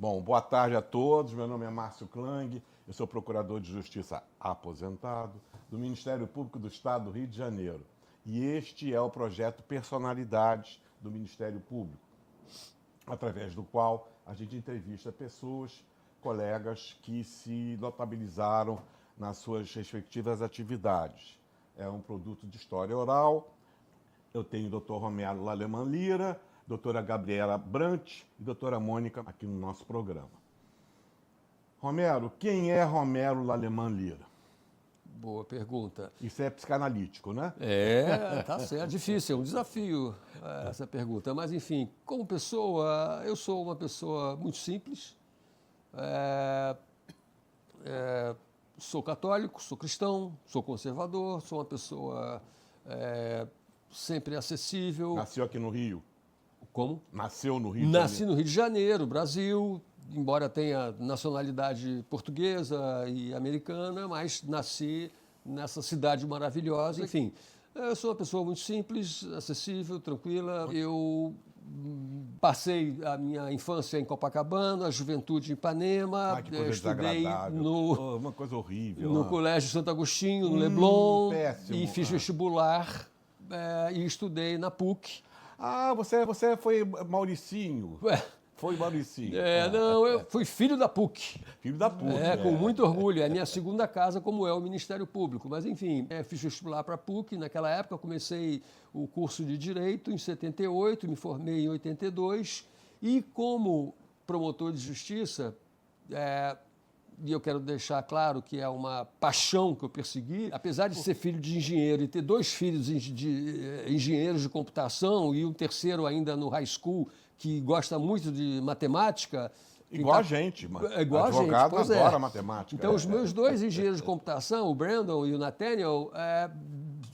Bom, boa tarde a todos. Meu nome é Márcio Klang, eu sou procurador de justiça aposentado do Ministério Público do Estado do Rio de Janeiro. E este é o projeto Personalidades do Ministério Público, através do qual a gente entrevista pessoas, colegas que se notabilizaram nas suas respectivas atividades. É um produto de história oral. Eu tenho o Dr. Romero Laleman Lira, doutora Gabriela Brant e doutora Mônica aqui no nosso programa. Romero, quem é Romero Laleman Lira? Boa pergunta. Isso é psicanalítico, né? Tá certo. Difícil, é um desafio essa pergunta. Mas, enfim, como pessoa, eu sou uma pessoa muito simples. Sou católico, sou cristão, sou conservador, sou uma pessoa sempre acessível. Nasceu aqui no Rio? Como? Nasceu no Rio de Janeiro? Nasci no Rio de Janeiro, Brasil, embora tenha nacionalidade portuguesa e americana, mas nasci nessa cidade maravilhosa. Enfim, eu sou uma pessoa muito simples, acessível, tranquila. Eu passei a minha infância em Copacabana, a juventude em Ipanema. Que coisa estudei desagradável. Uma coisa horrível. No Colégio Santo Agostinho, no Leblon, péssimo. E fiz vestibular e estudei na PUC. Ah, você foi Mauricinho. Foi Mauricinho. Não, eu fui filho da PUC. Filho da PUC. Com muito orgulho. É a minha segunda casa, como é o Ministério Público. Mas, enfim, fiz vestibular para a PUC. Naquela época, eu comecei o curso de Direito em 78, me formei em 82. E, como promotor de justiça, e eu quero deixar claro que é uma paixão que eu persegui, apesar de ser filho de engenheiro e ter 2 filhos de engenheiros de computação e um terceiro ainda no high school que gosta muito de matemática. Igual a gente, igual advogado a gente, adora matemática. Então, os meus 2 engenheiros de computação, o Brandon e o Nathaniel,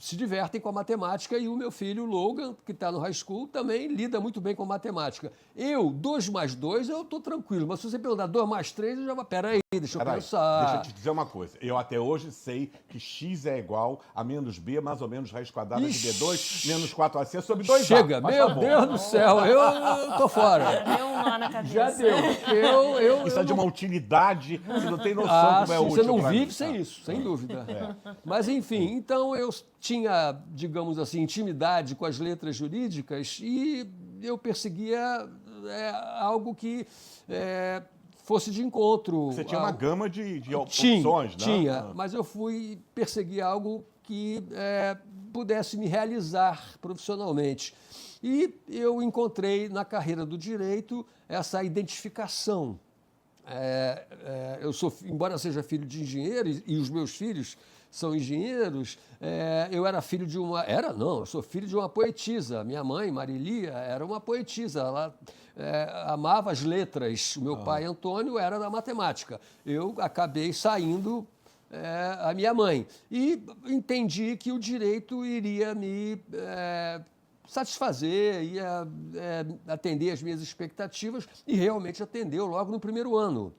se divertem com a matemática, e o meu filho, o Logan, que está no high school, também lida muito bem com matemática. Eu, 2 mais 2, eu estou tranquilo, mas se você perguntar 2 mais 3, eu já vou... Peraí, deixa eu pensar. Deixa eu te dizer uma coisa. Eu até hoje sei que x é igual a menos b, mais ou menos raiz quadrada de b2, menos 4ac sobre 2a. Chega, meu Deus do céu, eu tô fora. Deu um nó na cabeça. Já deu. Isso é de uma utilidade, você não tem noção como é útil. Você não pra vive mim. sem isso, sem dúvida. Mas, enfim, então eu tinha, digamos assim, intimidade com as letras jurídicas e eu perseguia algo que fosse de encontro. Você tinha uma gama de Tinha, opções, né? Tinha, mas eu fui perseguir algo que pudesse me realizar profissionalmente. E eu encontrei na carreira do direito essa identificação. Eu sou, embora seja filho de engenheiro, e os meus filhos são engenheiros, eu era filho de uma... eu sou filho de uma poetisa. Minha mãe, Marilia, era uma poetisa. Ela amava as letras. O meu pai, Antônio, era da matemática. Eu acabei saindo a minha mãe. E entendi que o direito iria me satisfazer, ia atender às minhas expectativas, e realmente atendeu logo no primeiro ano.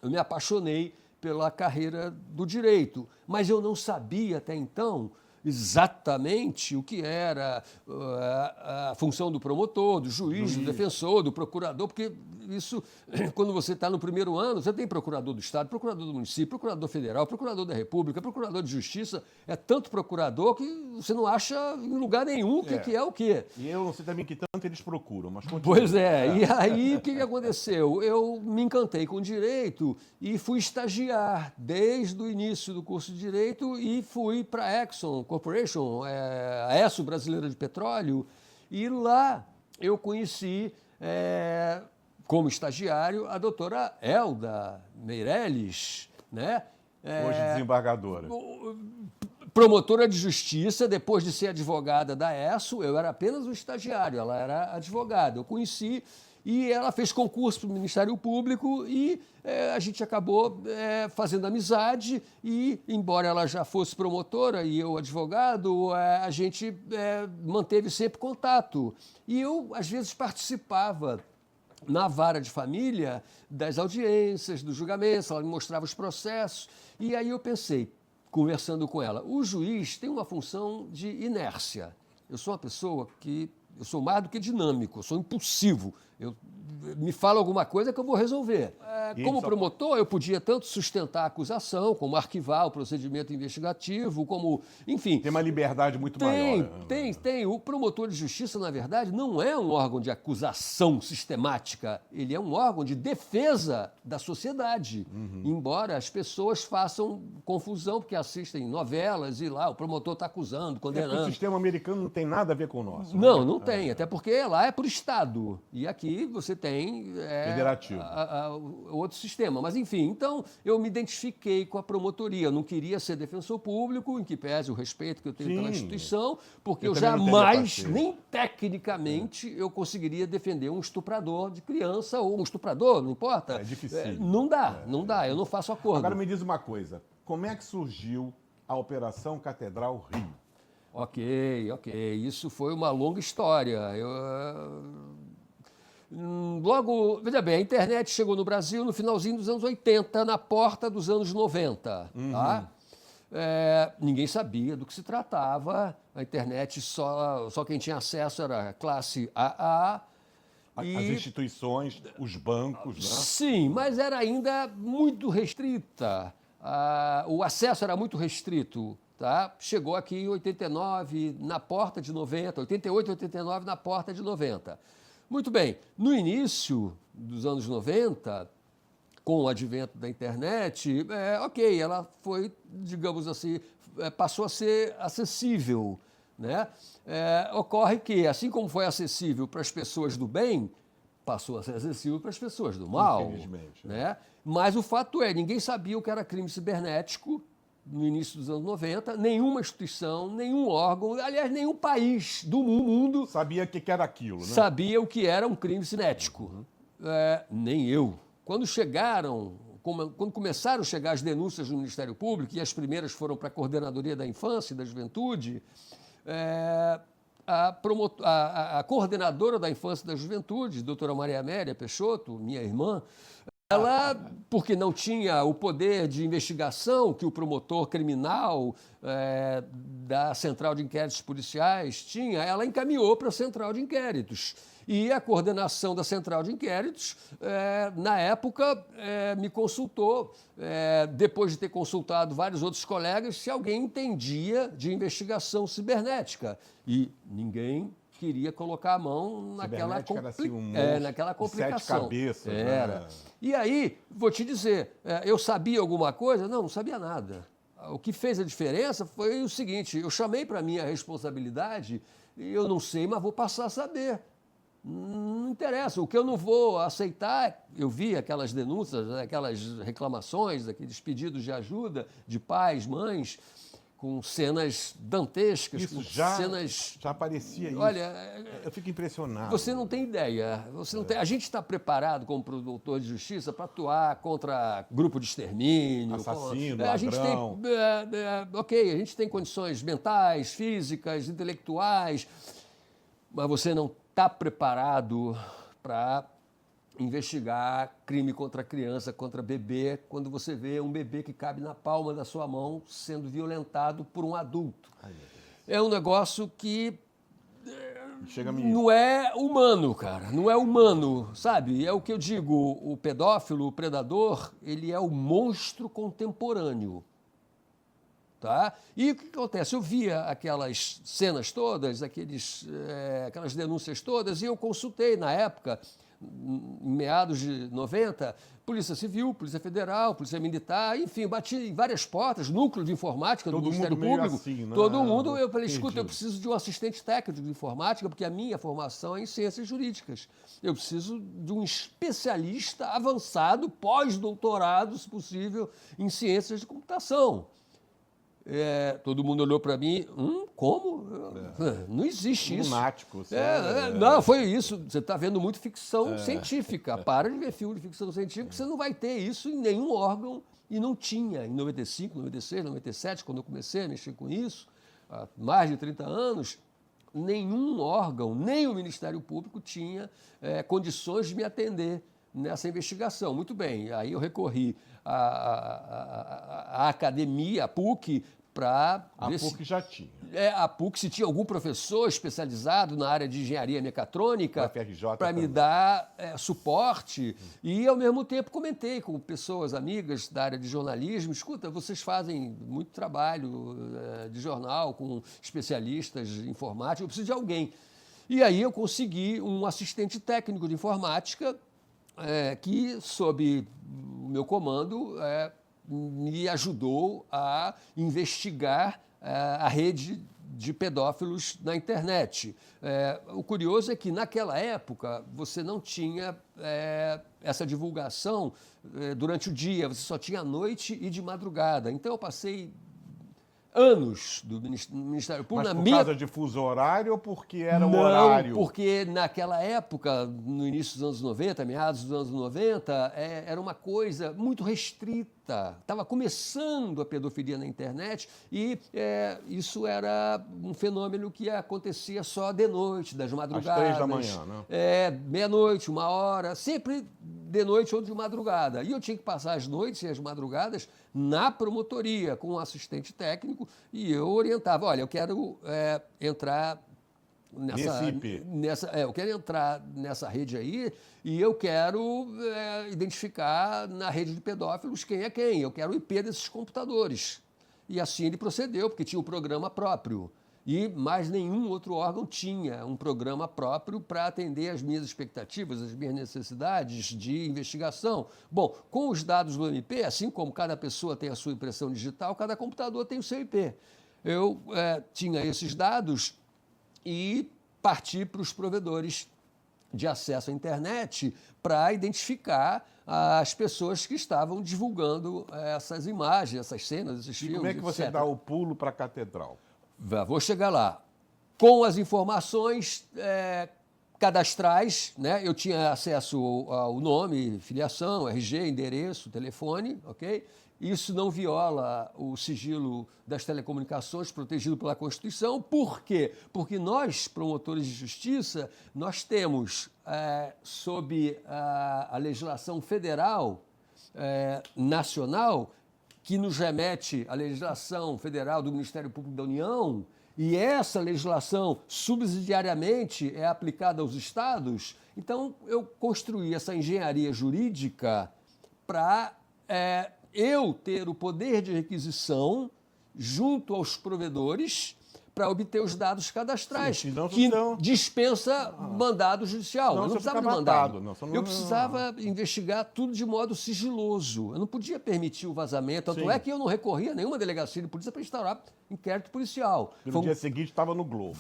Eu me apaixonei pela carreira do direito, mas eu não sabia até então exatamente o que era a função do promotor, do juiz, do defensor, do procurador, porque isso, quando você está no primeiro ano, você tem procurador do Estado, procurador do município, procurador federal, procurador da República, procurador de justiça, é tanto procurador que você não acha em lugar nenhum o que é o quê. E eu não sei também que tanto eles procuram, mas continua. Pois e aí o que aconteceu? Eu me encantei com direito e fui estagiar desde o início do curso de direito e fui para a Exxon Corporation, a Esso Brasileira de Petróleo, e lá eu conheci, como estagiário, a doutora Elda Meirelles, né? Hoje desembargadora. Promotora de justiça. Depois de ser advogada da ESSO, eu era apenas um estagiário, ela era advogada. Eu conheci e ela fez concurso para o Ministério Público e a gente acabou fazendo amizade e, embora ela já fosse promotora e eu advogado, a gente manteve sempre contato. E eu, às vezes, participava na vara de família das audiências, dos julgamentos, ela me mostrava os processos. E aí eu pensei, conversando com ela, o juiz tem uma função de inércia. Eu sou uma pessoa que... Eu sou mais do que dinâmico, eu sou impulsivo. Eu me fala alguma coisa que eu vou resolver. Como só- promotor, eu podia tanto sustentar a acusação, como arquivar o procedimento investigativo, como, enfim. Tem uma liberdade muito maior. Tem. O promotor de justiça, na verdade, não é um órgão de acusação sistemática. Ele é um órgão de defesa da sociedade. Embora as pessoas façam confusão, porque assistem novelas e lá o promotor está acusando, condenando. O sistema americano não tem nada a ver com o nosso. Não tem, até porque lá é por Estado. E aqui você tem Federativo. Outro sistema. Mas, enfim, então eu me identifiquei com a promotoria. Eu não queria ser defensor público, em que pese o respeito que eu tenho pela instituição, porque eu também não teria jamais, paciência. nem tecnicamente, eu conseguiria defender um estuprador de criança ou um estuprador, não importa. É difícil. Não dá, eu não faço acordo. Agora me diz uma coisa, como é que surgiu a Operação Catedral Rio? Ok. Isso foi uma longa história. Logo, veja bem, a internet chegou no Brasil no finalzinho dos anos 80, na porta dos anos 90. Tá? Ninguém sabia do que se tratava. A internet só quem tinha acesso era a classe AA. As instituições, os bancos, né? Sim, mas era ainda muito restrita. O acesso era muito restrito. Tá? Chegou aqui em 89, na porta de 90, 88, 89, na porta de 90. Muito bem, no início dos anos 90, com o advento da internet, ela foi, digamos assim, passou a ser acessível. Né? Ocorre que, assim como foi acessível para as pessoas do bem, passou a ser acessível para as pessoas do mal. Infelizmente. Né? Mas o fato é, ninguém sabia o que era crime cibernético no início dos anos 90, nenhuma instituição, nenhum órgão, aliás, nenhum país do mundo Sabia o que era aquilo, né? sabia o que era um crime cinético. Nem eu. Quando começaram a chegar as denúncias no Ministério Público, e as primeiras foram para a Coordenadoria da Infância e da Juventude, a coordenadora da Infância e da Juventude, doutora Maria Amélia Peixoto, minha irmã, ela, porque não tinha o poder de investigação que o promotor criminal da Central de Inquéritos Policiais tinha, ela encaminhou para a Central de Inquéritos. E a coordenação da Central de Inquéritos, na época, me consultou, depois de ter consultado vários outros colegas, se alguém entendia de investigação cibernética. E ninguém queria colocar a mão naquela, era assim, um monstro naquela de complicação. 7 cabeças. Era. Né? E aí, vou te dizer, eu sabia alguma coisa? Não sabia nada. O que fez a diferença foi o seguinte, eu chamei para mim a responsabilidade e eu não sei, mas vou passar a saber. Não interessa, o que eu não vou aceitar, eu vi aquelas denúncias, aquelas reclamações, aqueles pedidos de ajuda de pais, mães, com cenas dantescas, Isso com já aparecia isso. Olha, eu fico impressionado. Você não tem ideia. A gente está preparado como promotor de justiça para atuar contra grupo de extermínio, assassino, a gente ladrão. a gente tem condições mentais, físicas, intelectuais, mas você não está preparado para investigar crime contra criança, contra bebê, quando você vê um bebê que cabe na palma da sua mão sendo violentado por um adulto. É um negócio que não é humano, cara. Não é humano, sabe? É o que eu digo, o pedófilo, o predador, ele é o monstro contemporâneo. Tá? E o que acontece? Eu via aquelas cenas todas, aquelas denúncias todas, e eu consultei na época, em meados de 90, Polícia Civil, Polícia Federal, Polícia Militar, enfim, bati em várias portas, núcleo de informática do Ministério Público. Assim, né? Todo mundo, eu falei, escuta, eu preciso de um assistente técnico de informática, porque a minha formação é em ciências jurídicas. Eu preciso de um especialista avançado, pós-doutorado, se possível, em ciências de computação. Todo mundo olhou para mim, como? Não existe isso. Lunático. Não, foi isso. Você está vendo muito ficção científica. Para de ver filme de ficção científica, você não vai ter isso em nenhum órgão. E não tinha em 95, 96, 97, quando eu comecei a mexer com isso, há mais de 30 anos, nenhum órgão, nem o Ministério Público tinha condições de me atender nessa investigação. Muito bem, aí eu recorri à academia, à PUC, para A PUC já tinha. A PUC, se tinha algum professor especializado na área de engenharia mecatrônica para me também. dar suporte. E, ao mesmo tempo, comentei com pessoas amigas da área de jornalismo, escuta, vocês fazem muito trabalho de jornal com especialistas de informática, eu preciso de alguém. E aí eu consegui um assistente técnico de informática que, sob o meu comando, me ajudou a investigar a rede de pedófilos na internet. O curioso é que, naquela época, você não tinha essa divulgação durante o dia, você só tinha à noite e de madrugada. Então, eu passei anos do Ministério Público. Mas por causa de fuso horário ou porque era o horário? Não, porque naquela época, no início dos anos 90, meados dos anos 90, era uma coisa muito restrita. Estava começando a pedofilia na internet e isso era um fenômeno que acontecia só de noite, das madrugadas. Às 3 da manhã, né? Meia-noite, 1 hora, sempre de noite ou de madrugada. E eu tinha que passar as noites e as madrugadas na promotoria com um assistente técnico e eu orientava, olha, eu quero entrar eu quero entrar nessa rede aí e eu quero identificar na rede de pedófilos quem é quem. Eu quero o IP desses computadores. E assim ele procedeu, porque tinha um programa próprio. E mais nenhum outro órgão tinha um programa próprio para atender às minhas expectativas, às minhas necessidades de investigação. Bom, com os dados do MP, assim como cada pessoa tem a sua impressão digital, cada computador tem o seu IP. Eu tinha esses dados e parti para os provedores de acesso à internet para identificar as pessoas que estavam divulgando essas imagens, essas cenas, esses filmes, como é que você etc. dá o pulo para a catedral? Vou chegar lá. Com as informações cadastrais, né? Eu tinha acesso ao nome, filiação, RG, endereço, telefone, ok? Isso não viola o sigilo das telecomunicações protegido pela Constituição. Por quê? Porque nós, promotores de justiça, nós temos, sob a legislação federal nacional, que nos remete à legislação federal do Ministério Público da União, e essa legislação subsidiariamente é aplicada aos estados, então eu construí essa engenharia jurídica para eu ter o poder de requisição junto aos provedores para obter os dados cadastrais, que dispensa mandado judicial. Eu não precisava de mandado. Eu precisava investigar tudo de modo sigiloso. Eu não podia permitir o vazamento. Tanto é que eu não recorria a nenhuma delegacia de polícia para instaurar inquérito policial. No dia seguinte estava no Globo.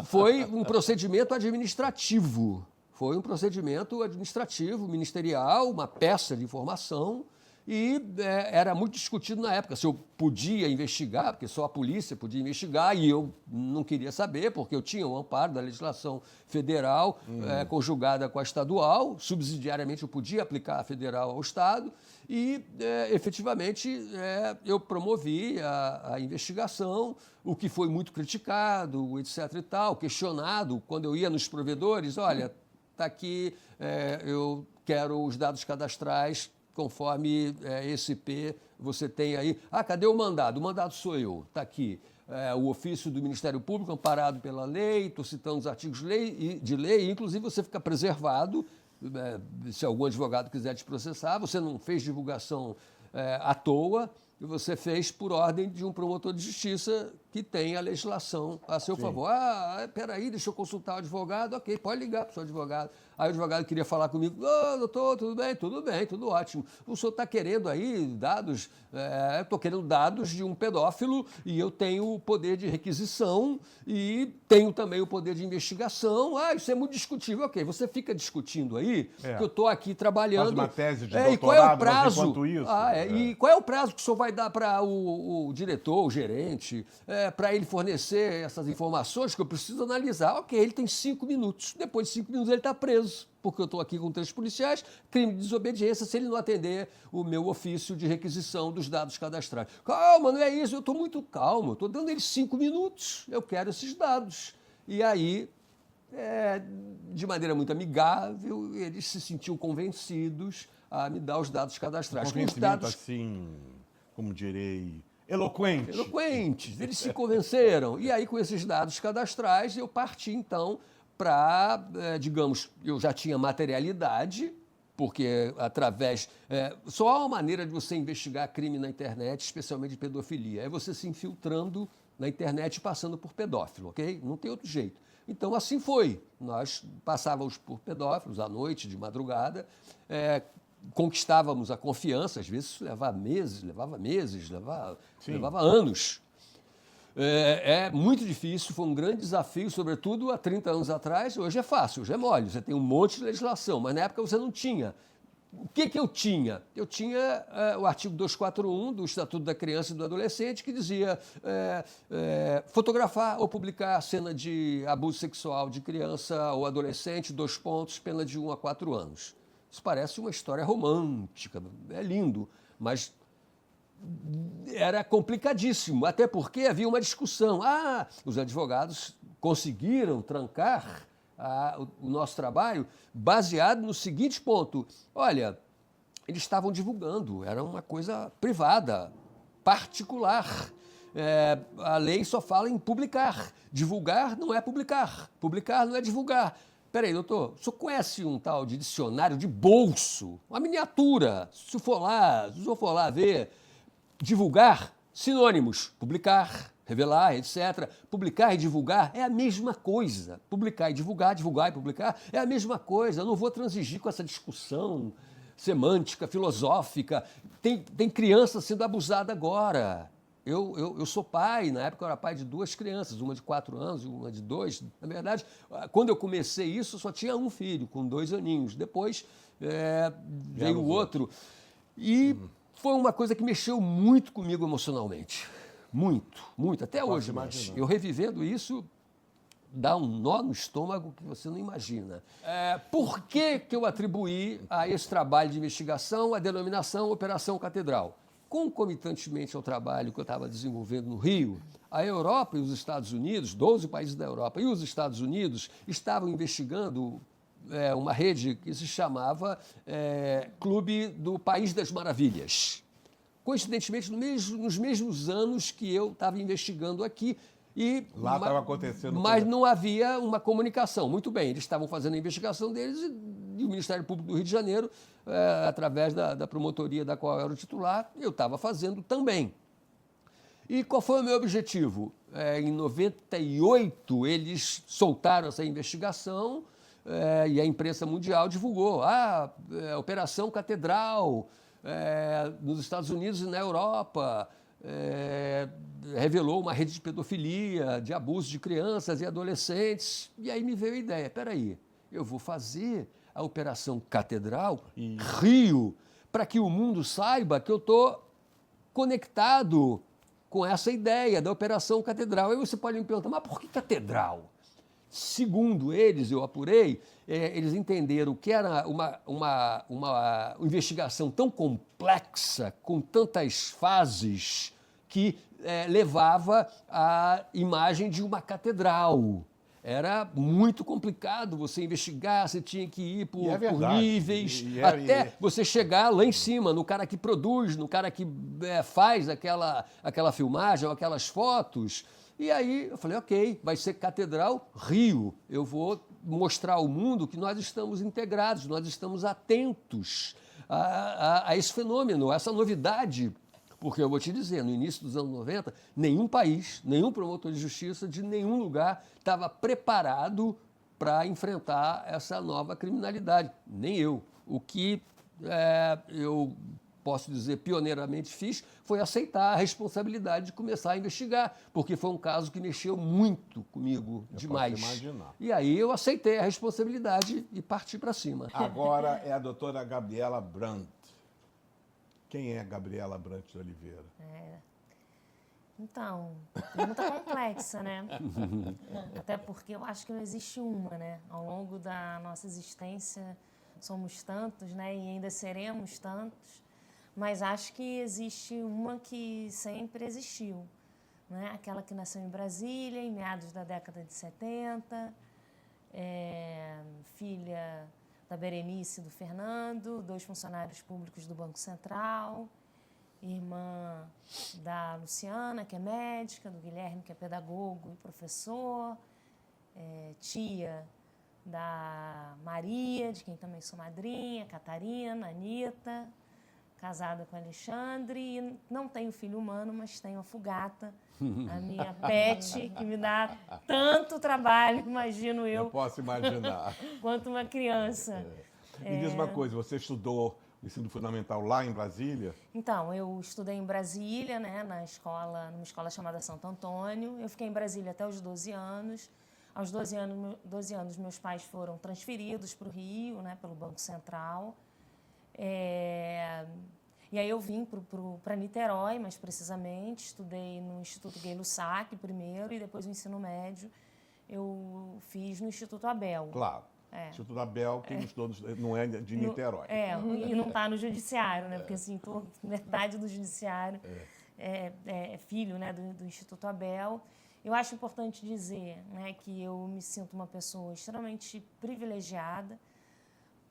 Foi um procedimento administrativo. Foi um procedimento administrativo, ministerial, uma peça de informação. E era muito discutido na época se eu podia investigar, porque só a polícia podia investigar, e eu não queria saber, porque eu tinha o amparo da legislação federal conjugada com a estadual, subsidiariamente eu podia aplicar a federal ao Estado, e efetivamente eu promovi a investigação, o que foi muito criticado, etc. e tal, questionado, quando eu ia nos provedores, olha, está aqui, eu quero os dados cadastrais, conforme esse IP você tem aí. Ah, cadê o mandado? O mandado sou eu, está aqui. O ofício do Ministério Público, amparado pela lei, estou citando os artigos de lei, inclusive você fica preservado, se algum advogado quiser te processar, você não fez divulgação à toa, você fez por ordem de um promotor de justiça que tem a legislação a seu favor. Peraí, deixa eu consultar o advogado. Ok, pode ligar para o seu advogado. Aí o advogado queria falar comigo. Doutor, tudo bem, tudo ótimo. O senhor está querendo aí dados? Estou querendo dados de um pedófilo e eu tenho o poder de requisição e tenho também o poder de investigação. Isso é muito discutível. Ok, você fica discutindo aí, que eu estou aqui trabalhando. Faz uma tese de doutorado, e qual é o prazo? Enquanto isso... E qual é o prazo que o senhor vai dar para o diretor, o gerente, para ele fornecer essas informações que eu preciso analisar? Ok, ele tem 5 minutos. Depois de 5 minutos ele está preso, porque eu estou aqui com 3 policiais, crime de desobediência, se ele não atender o meu ofício de requisição dos dados cadastrais. Calma, não é isso, eu estou muito calmo, estou dando ele 5 minutos, eu quero esses dados. E aí, de maneira muito amigável, eles se sentiam convencidos a me dar os dados cadastrais. Convencimento assim, como direi, Eloquente. Eloquentes. Eles se convenceram. E aí, com esses dados cadastrais, eu parti, então, para, digamos, eu já tinha materialidade, porque através... só há uma maneira de você investigar crime na internet, especialmente pedofilia, é você se infiltrando na internet e passando por pedófilo, ok? Não tem outro jeito. Então, assim foi. Nós passávamos por pedófilos à noite, de madrugada, conquistávamos a confiança, às vezes isso levava meses, levava anos. É muito difícil, foi um grande desafio, sobretudo há 30 anos atrás. Hoje é fácil, hoje é mole, você tem um monte de legislação, mas na época você não tinha. O que eu tinha? Eu tinha o artigo 241 do Estatuto da Criança e do Adolescente, que dizia fotografar ou publicar cena de abuso sexual de criança ou adolescente, 2 pontos, pena de 1 a 4 anos. Isso parece uma história romântica, é lindo, mas era complicadíssimo, até porque havia uma discussão. Os advogados conseguiram trancar o nosso trabalho baseado no seguinte ponto. Olha, eles estavam divulgando, era uma coisa privada, particular. A lei só fala em publicar. Divulgar não é publicar. Publicar não é divulgar. Peraí, doutor, o senhor conhece um tal de dicionário de bolso? Uma miniatura. Se o senhor for lá ver, divulgar, sinônimos, publicar, revelar, etc. Publicar e divulgar é a mesma coisa. Publicar e divulgar, divulgar e publicar é a mesma coisa. Eu não vou transigir com essa discussão semântica, filosófica. Tem criança sendo abusada agora. Eu sou pai, na época eu era pai de 2 crianças, uma de 4 anos e uma de 2. Na verdade, quando eu comecei isso, eu só tinha um filho, com 2 aninhos. Depois veio o outro. E foi uma coisa que mexeu muito comigo emocionalmente. Muito, muito. Até hoje mexe. Eu revivendo isso, dá um nó no estômago que você não imagina. Por que eu atribuí a esse trabalho de investigação a denominação Operação Catedral? Concomitantemente ao trabalho que eu estava desenvolvendo no Rio, a Europa e os Estados Unidos, 12 países da Europa e os Estados Unidos, estavam investigando uma rede que se chamava Clube do País das Maravilhas. Coincidentemente, nos mesmos anos que eu estava investigando aqui. Lá estava acontecendo. Mas não havia uma comunicação. Muito bem, eles estavam fazendo a investigação deles e o Ministério Público do Rio de Janeiro, através da promotoria da qual eu era o titular, eu estava fazendo também. E qual foi o meu objetivo? Em 98, eles soltaram essa investigação e a imprensa mundial divulgou. Operação Catedral, nos Estados Unidos e na Europa, revelou uma rede de pedofilia, de abuso de crianças e adolescentes. E aí me veio a ideia, peraí, eu vou fazer a Operação Catedral Rio, para que o mundo saiba que eu estou conectado com essa ideia da Operação Catedral. Aí você pode me perguntar, mas por que catedral? Segundo eles, eu apurei, eles entenderam que era uma investigação tão complexa, com tantas fases, que levava à imagem de uma catedral. Era muito complicado você investigar, você tinha que ir por níveis, até você chegar lá em cima, no cara que produz, no cara que faz aquela filmagem, ou aquelas fotos. E aí eu falei, ok, vai ser Catedral Rio. Eu vou mostrar ao mundo que nós estamos integrados, nós estamos atentos a esse fenômeno, a essa novidade. Porque eu vou te dizer, no início dos anos 90, nenhum país, nenhum promotor de justiça de nenhum lugar estava preparado para enfrentar essa nova criminalidade. Nem eu. O que eu posso dizer pioneiramente fiz foi aceitar a responsabilidade de começar a investigar, porque foi um caso que mexeu muito comigo, demais. Posso imaginar. E aí eu aceitei a responsabilidade e parti para cima. Agora é a doutora Gabriela Brandt. Quem é Gabriela Brandt de Oliveira? Então, pergunta complexa, né? Até porque eu acho que não existe uma, né? Ao longo da nossa existência somos tantos, né? E ainda seremos tantos. Mas acho que existe uma que sempre existiu, né? Aquela que nasceu em Brasília, em meados da década de 70, filha... da Berenice e do Fernando, 2 funcionários públicos do Banco Central, irmã da Luciana, que é médica, do Guilherme, que é pedagogo e professor, tia da Maria, de quem também sou madrinha, Catarina, Anitta, casada com Alexandre, e não tenho filho humano, mas tenho a Fugata, a minha pet, que me dá tanto trabalho, imagino Eu posso imaginar. quanto uma criança. Me diz uma coisa, você estudou o ensino fundamental lá em Brasília? Então, eu estudei em Brasília, né, numa escola chamada Santo Antônio. Eu fiquei em Brasília até os 12 anos. Aos 12 anos, meus pais foram transferidos para o Rio, né, pelo Banco Central. E aí eu vim para Niterói, mais precisamente. Estudei no Instituto Gay Lussac primeiro e depois o ensino médio eu fiz no Instituto Abel. Claro. Instituto Abel, quem estudou não é de Niterói. E não está no judiciário, né? Porque assim, metade do judiciário é filho, né, do Instituto Abel. Eu acho importante dizer, né, que eu me sinto uma pessoa extremamente privilegiada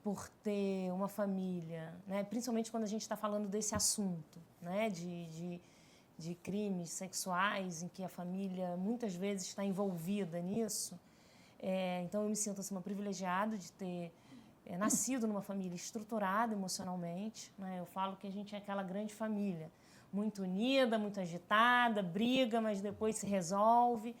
por ter uma família, né, principalmente quando a gente está falando desse assunto, né, de crimes sexuais, em que a família muitas vezes está envolvida nisso. Então, eu me sinto assim, uma privilegiada de ter nascido numa família estruturada emocionalmente, né? Eu falo que a gente é aquela grande família, muito unida, muito agitada, briga, mas depois se resolve,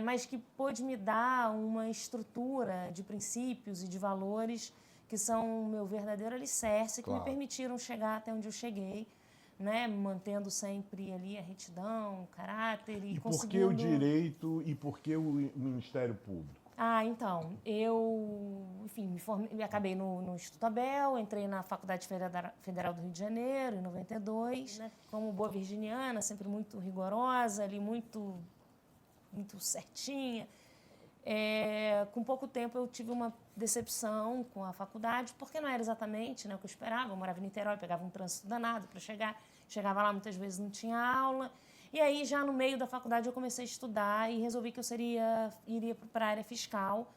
mas que pôde me dar uma estrutura de princípios e de valores que são o meu verdadeiro alicerce, que me permitiram chegar até onde eu cheguei, né, mantendo sempre ali a retidão, o caráter e conseguindo... por que o direito e por que o Ministério Público? Então, enfim, acabei no Instituto Abel, entrei na Faculdade Federal do Rio de Janeiro, em 92, né, como boa virginiana, sempre muito rigorosa, ali muito certinha. Com pouco tempo eu tive uma decepção com a faculdade, porque não era exatamente, né, o que eu esperava. Eu morava em Niterói, pegava um trânsito danado para chegar, chegava lá, muitas vezes não tinha aula. E aí, já no meio da faculdade, eu comecei a estudar e resolvi que eu iria para a área fiscal.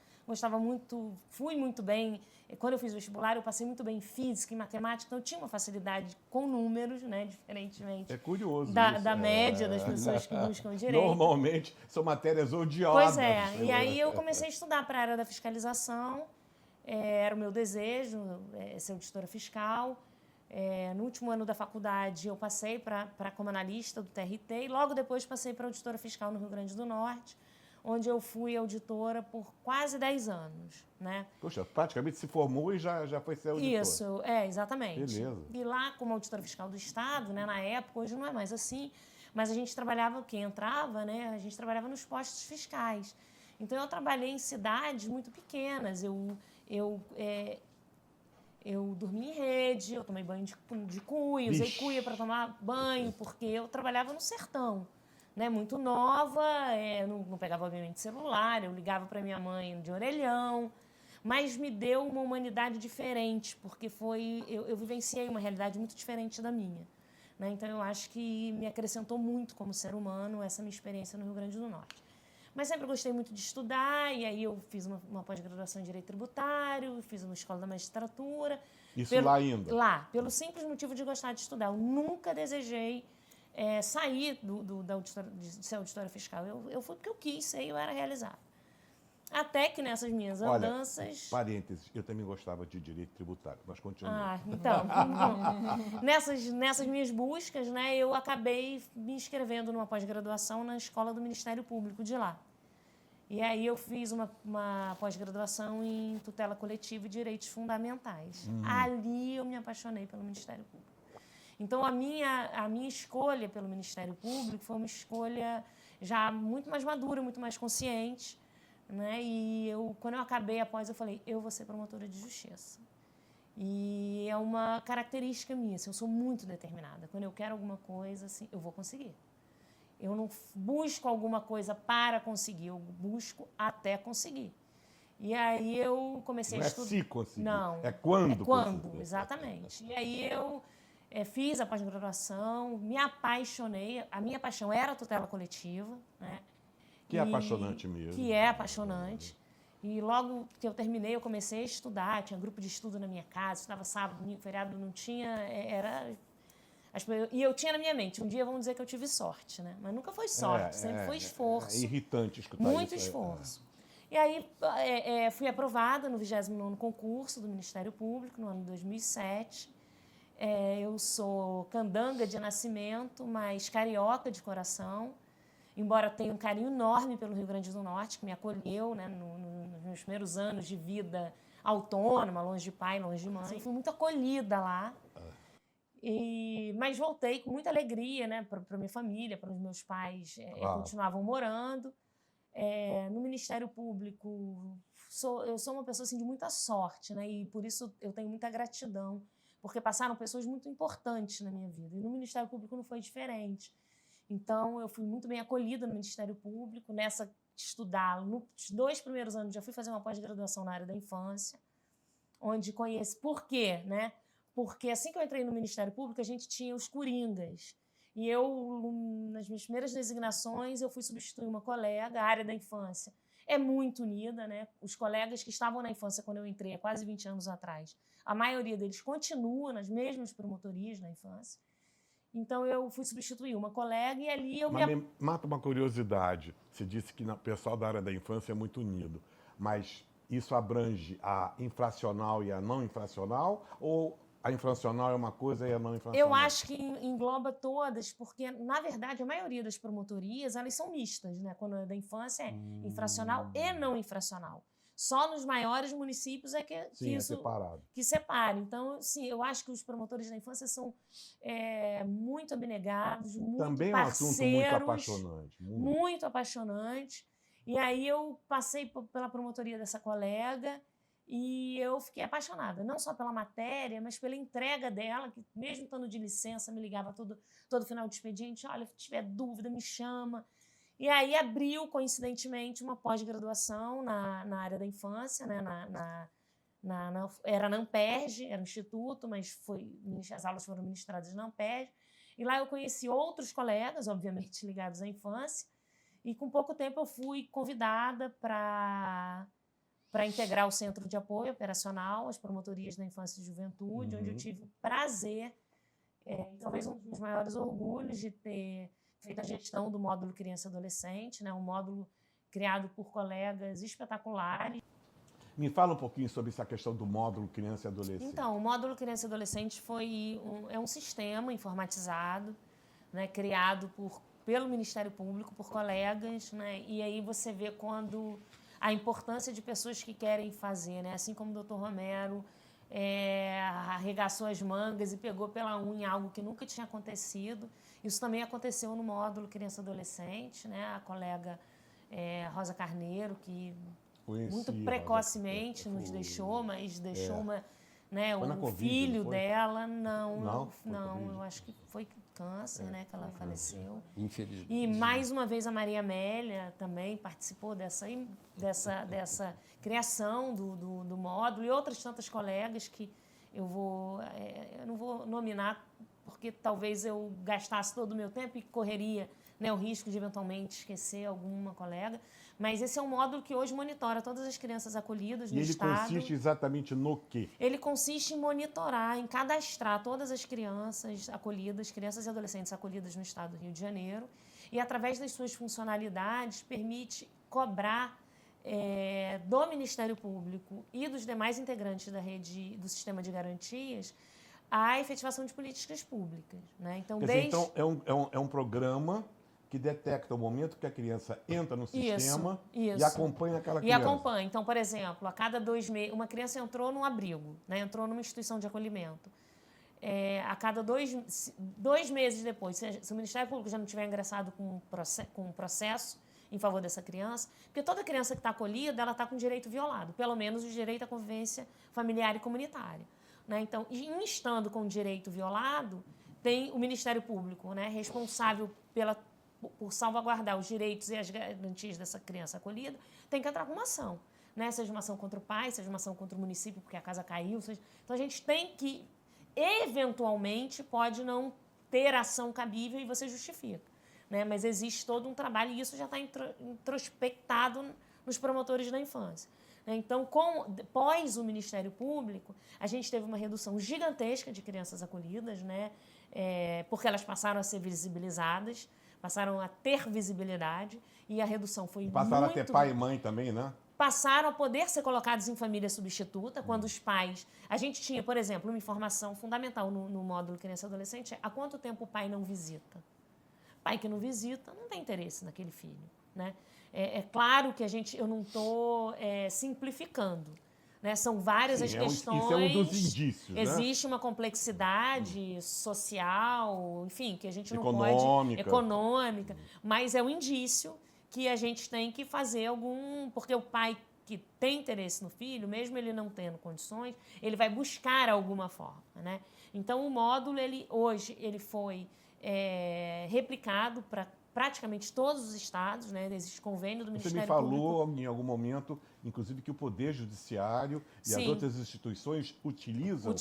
Fui muito bem. Quando eu fiz o vestibular, eu passei muito bem em física e matemática, então eu tinha uma facilidade com números, né, diferentemente curioso da média das pessoas que buscam direito. Normalmente, são matérias odiosas. Pois é, e aí eu comecei a estudar para a área da fiscalização, era o meu desejo, ser auditora fiscal. No último ano da faculdade, eu passei para como analista do TRT e logo depois passei para auditora fiscal no Rio Grande do Norte, onde eu fui auditora por quase 10 anos. Né? Poxa, praticamente se formou e já foi ser auditora. Isso, exatamente. Beleza. E lá, como auditora fiscal do Estado, né, na época, hoje não é mais assim, mas a gente trabalhava, quem entrava, né, a gente trabalhava nos postos fiscais. Então, eu trabalhei em cidades muito pequenas. Eu dormi em rede, eu tomei banho de cuia, usei cuia para tomar banho, porque eu trabalhava no sertão, né, muito nova, não pegava obviamente celular, eu ligava para minha mãe de orelhão, mas me deu uma humanidade diferente, porque eu vivenciei uma realidade muito diferente da minha. Né, então, eu acho que me acrescentou muito como ser humano essa minha experiência no Rio Grande do Norte. Mas sempre gostei muito de estudar, e aí eu fiz uma pós-graduação em Direito Tributário, fiz uma escola da magistratura. Isso lá ainda? Lá, pelo simples motivo de gostar de estudar. Eu nunca desejei sair de ser auditora fiscal. Eu fui porque eu quis ser e eu era realizada. Até que nessas minhas andanças... Parênteses, eu também gostava de Direito Tributário, mas continuamos. Então, nessas minhas buscas, né, eu acabei me inscrevendo numa pós-graduação na Escola do Ministério Público de lá. E aí eu fiz uma pós-graduação em tutela coletiva e direitos fundamentais. Ali eu me apaixonei pelo Ministério Público. Então, a minha escolha pelo Ministério Público foi uma escolha já muito mais madura, muito mais consciente. Né? E quando eu acabei a pós, eu falei, eu vou ser promotora de justiça. E é uma característica minha, assim, eu sou muito determinada. Quando eu quero alguma coisa, assim, eu vou conseguir. Eu não busco alguma coisa para conseguir, eu busco até conseguir. E aí eu comecei a estudar. Não é se conseguir, não, é quando conseguir. Exatamente. E aí eu fiz a pós-graduação, me apaixonei. A minha paixão era a tutela coletiva, né? Que é apaixonante mesmo. Que é apaixonante. E logo que eu terminei, eu comecei a estudar. Tinha grupo de estudo na minha casa, estudava sábado, domingo, feriado, não tinha... E eu tinha na minha mente, um dia vão dizer que eu tive sorte, né? Mas nunca foi sorte, sempre foi esforço. É irritante escutar muito isso. Esforço. E aí fui aprovada no 29º concurso do Ministério Público, no ano de 2007. Eu sou candanga de nascimento, mas carioca de coração, embora tenha um carinho enorme pelo Rio Grande do Norte, que me acolheu, né, nos meus primeiros anos de vida autônoma, longe de pai, longe de mãe. Eu fui muito acolhida lá. Mas voltei com muita alegria, né, para minha família, para os meus pais, continuavam morando. No Ministério Público, eu sou uma pessoa assim, de muita sorte, né, e por isso eu tenho muita gratidão, porque passaram pessoas muito importantes na minha vida. E no Ministério Público não foi diferente. Então, eu fui muito bem acolhida no Ministério Público, nessa de estudar. Nos 2 primeiros anos, já fui fazer uma pós-graduação na área da infância, onde conheci... Por quê, né? Porque assim que eu entrei no Ministério Público, a gente tinha os coringas. E eu, nas minhas primeiras designações, eu fui substituir uma colega. A área da infância é muito unida, né? Os colegas que estavam na infância quando eu entrei, há quase 20 anos atrás, a maioria deles continua nas mesmas promotorias na infância. Então, eu fui substituir uma colega e ali eu Mas me mata uma curiosidade. Você disse que o pessoal da área da infância é muito unido, mas isso abrange a infracional e a não infracional, ou a infracional é uma coisa e a não infracional? Eu acho que engloba todas, porque, na verdade, a maioria das promotorias, elas são mistas, né? Quando é da infância, é infracional e não infracional. Só nos maiores municípios é que isso separado. Que separa. Então, sim, eu acho que os promotores da infância são muito abnegados, muito também parceiros. Também é um assunto muito apaixonante. Muito apaixonante. E aí eu passei pela promotoria dessa colega e eu fiquei apaixonada, não só pela matéria, mas pela entrega dela, que mesmo estando de licença, me ligava todo final de expediente, olha, se tiver dúvida, me chama. E aí abriu, coincidentemente, uma pós-graduação na área da infância, né? Era na Amperj, era um instituto, mas as aulas foram ministradas na Amperj. E lá eu conheci outros colegas, obviamente ligados à infância, e com pouco tempo eu fui convidada para integrar o Centro de Apoio Operacional, as promotorias da infância e juventude, onde eu tive o prazer, talvez um dos maiores orgulhos de ter feito a gestão do módulo Criança e Adolescente, né? Um módulo criado por colegas espetaculares. Me fala um pouquinho sobre essa questão do módulo Criança e Adolescente. Então, o módulo Criança e Adolescente é um sistema informatizado, né, criado pelo Ministério Público, por colegas, né? E aí você vê a importância de pessoas que querem fazer, né? Assim como o Dr. Romero arregaçou as mangas e pegou pela unha algo que nunca tinha acontecido. Isso também aconteceu no módulo Criança e Adolescente, né? A colega Rosa Carneiro, que muito precocemente nos deixou, mas deixou o filho dela. Não, eu acho que foi câncer, né? Que ela faleceu. Infelizmente. E mais uma vez a Maria Amélia também participou dessa criação do módulo, e outras tantas colegas que eu não vou nominar, porque talvez eu gastasse todo o meu tempo e correria, né, o risco de eventualmente esquecer alguma colega. Mas esse é um módulo que hoje monitora todas as crianças acolhidas no Estado. E ele consiste exatamente no quê? Ele consiste em monitorar, em cadastrar todas as crianças acolhidas, crianças e adolescentes acolhidas no Estado do Rio de Janeiro, e, através das suas funcionalidades, permite cobrar do Ministério Público e dos demais integrantes da rede do sistema de garantias a efetivação de políticas públicas, né? Então, então é um programa que detecta o momento que a criança entra no sistema e acompanha aquela criança. E acompanha. Então, por exemplo, a cada 2 meses, uma criança entrou num abrigo, né? Entrou numa instituição de acolhimento. A cada 2 meses depois, se o Ministério Público já não tiver ingressado com um processo em favor dessa criança, porque toda criança que está acolhida, ela está com direito violado, pelo menos o direito à convivência familiar e comunitária, né? Então, estando com o direito violado, tem o Ministério Público, né, responsável por salvaguardar os direitos e as garantias dessa criança acolhida, tem que entrar com uma ação, né? Seja uma ação contra o pai, seja uma ação contra o município, porque a casa caiu. Então, a gente tem que, eventualmente, pode não ter ação cabível e você justifica, né? Mas existe todo um trabalho, e isso já está introspectado nos promotores da infância. Então, pós o Ministério Público, a gente teve uma redução gigantesca de crianças acolhidas, né? porque elas passaram a ser visibilizadas, passaram a ter visibilidade, e a redução foi Passaram muito... a ter pai e mãe também, né? Passaram a poder ser colocados em família substituta, quando os pais... A gente tinha, por exemplo, uma informação fundamental no módulo criança e adolescente, há quanto tempo o pai não visita? Pai que não visita não tem interesse naquele filho, né? É claro que eu não estou simplificando, né? São várias as questões. Isso é um dos indícios, existe uma complexidade social, enfim, que a gente não econômica. pode... Econômica. Mas é um indício que a gente tem que fazer porque o pai que tem interesse no filho, mesmo ele não tendo condições, ele vai buscar alguma forma, né? Então, o módulo, hoje, ele foi replicado para praticamente todos os estados, né? Existe convênio do Ministério Público. Você me falou, em algum momento, inclusive, que o Poder Judiciário e as outras instituições utilizam.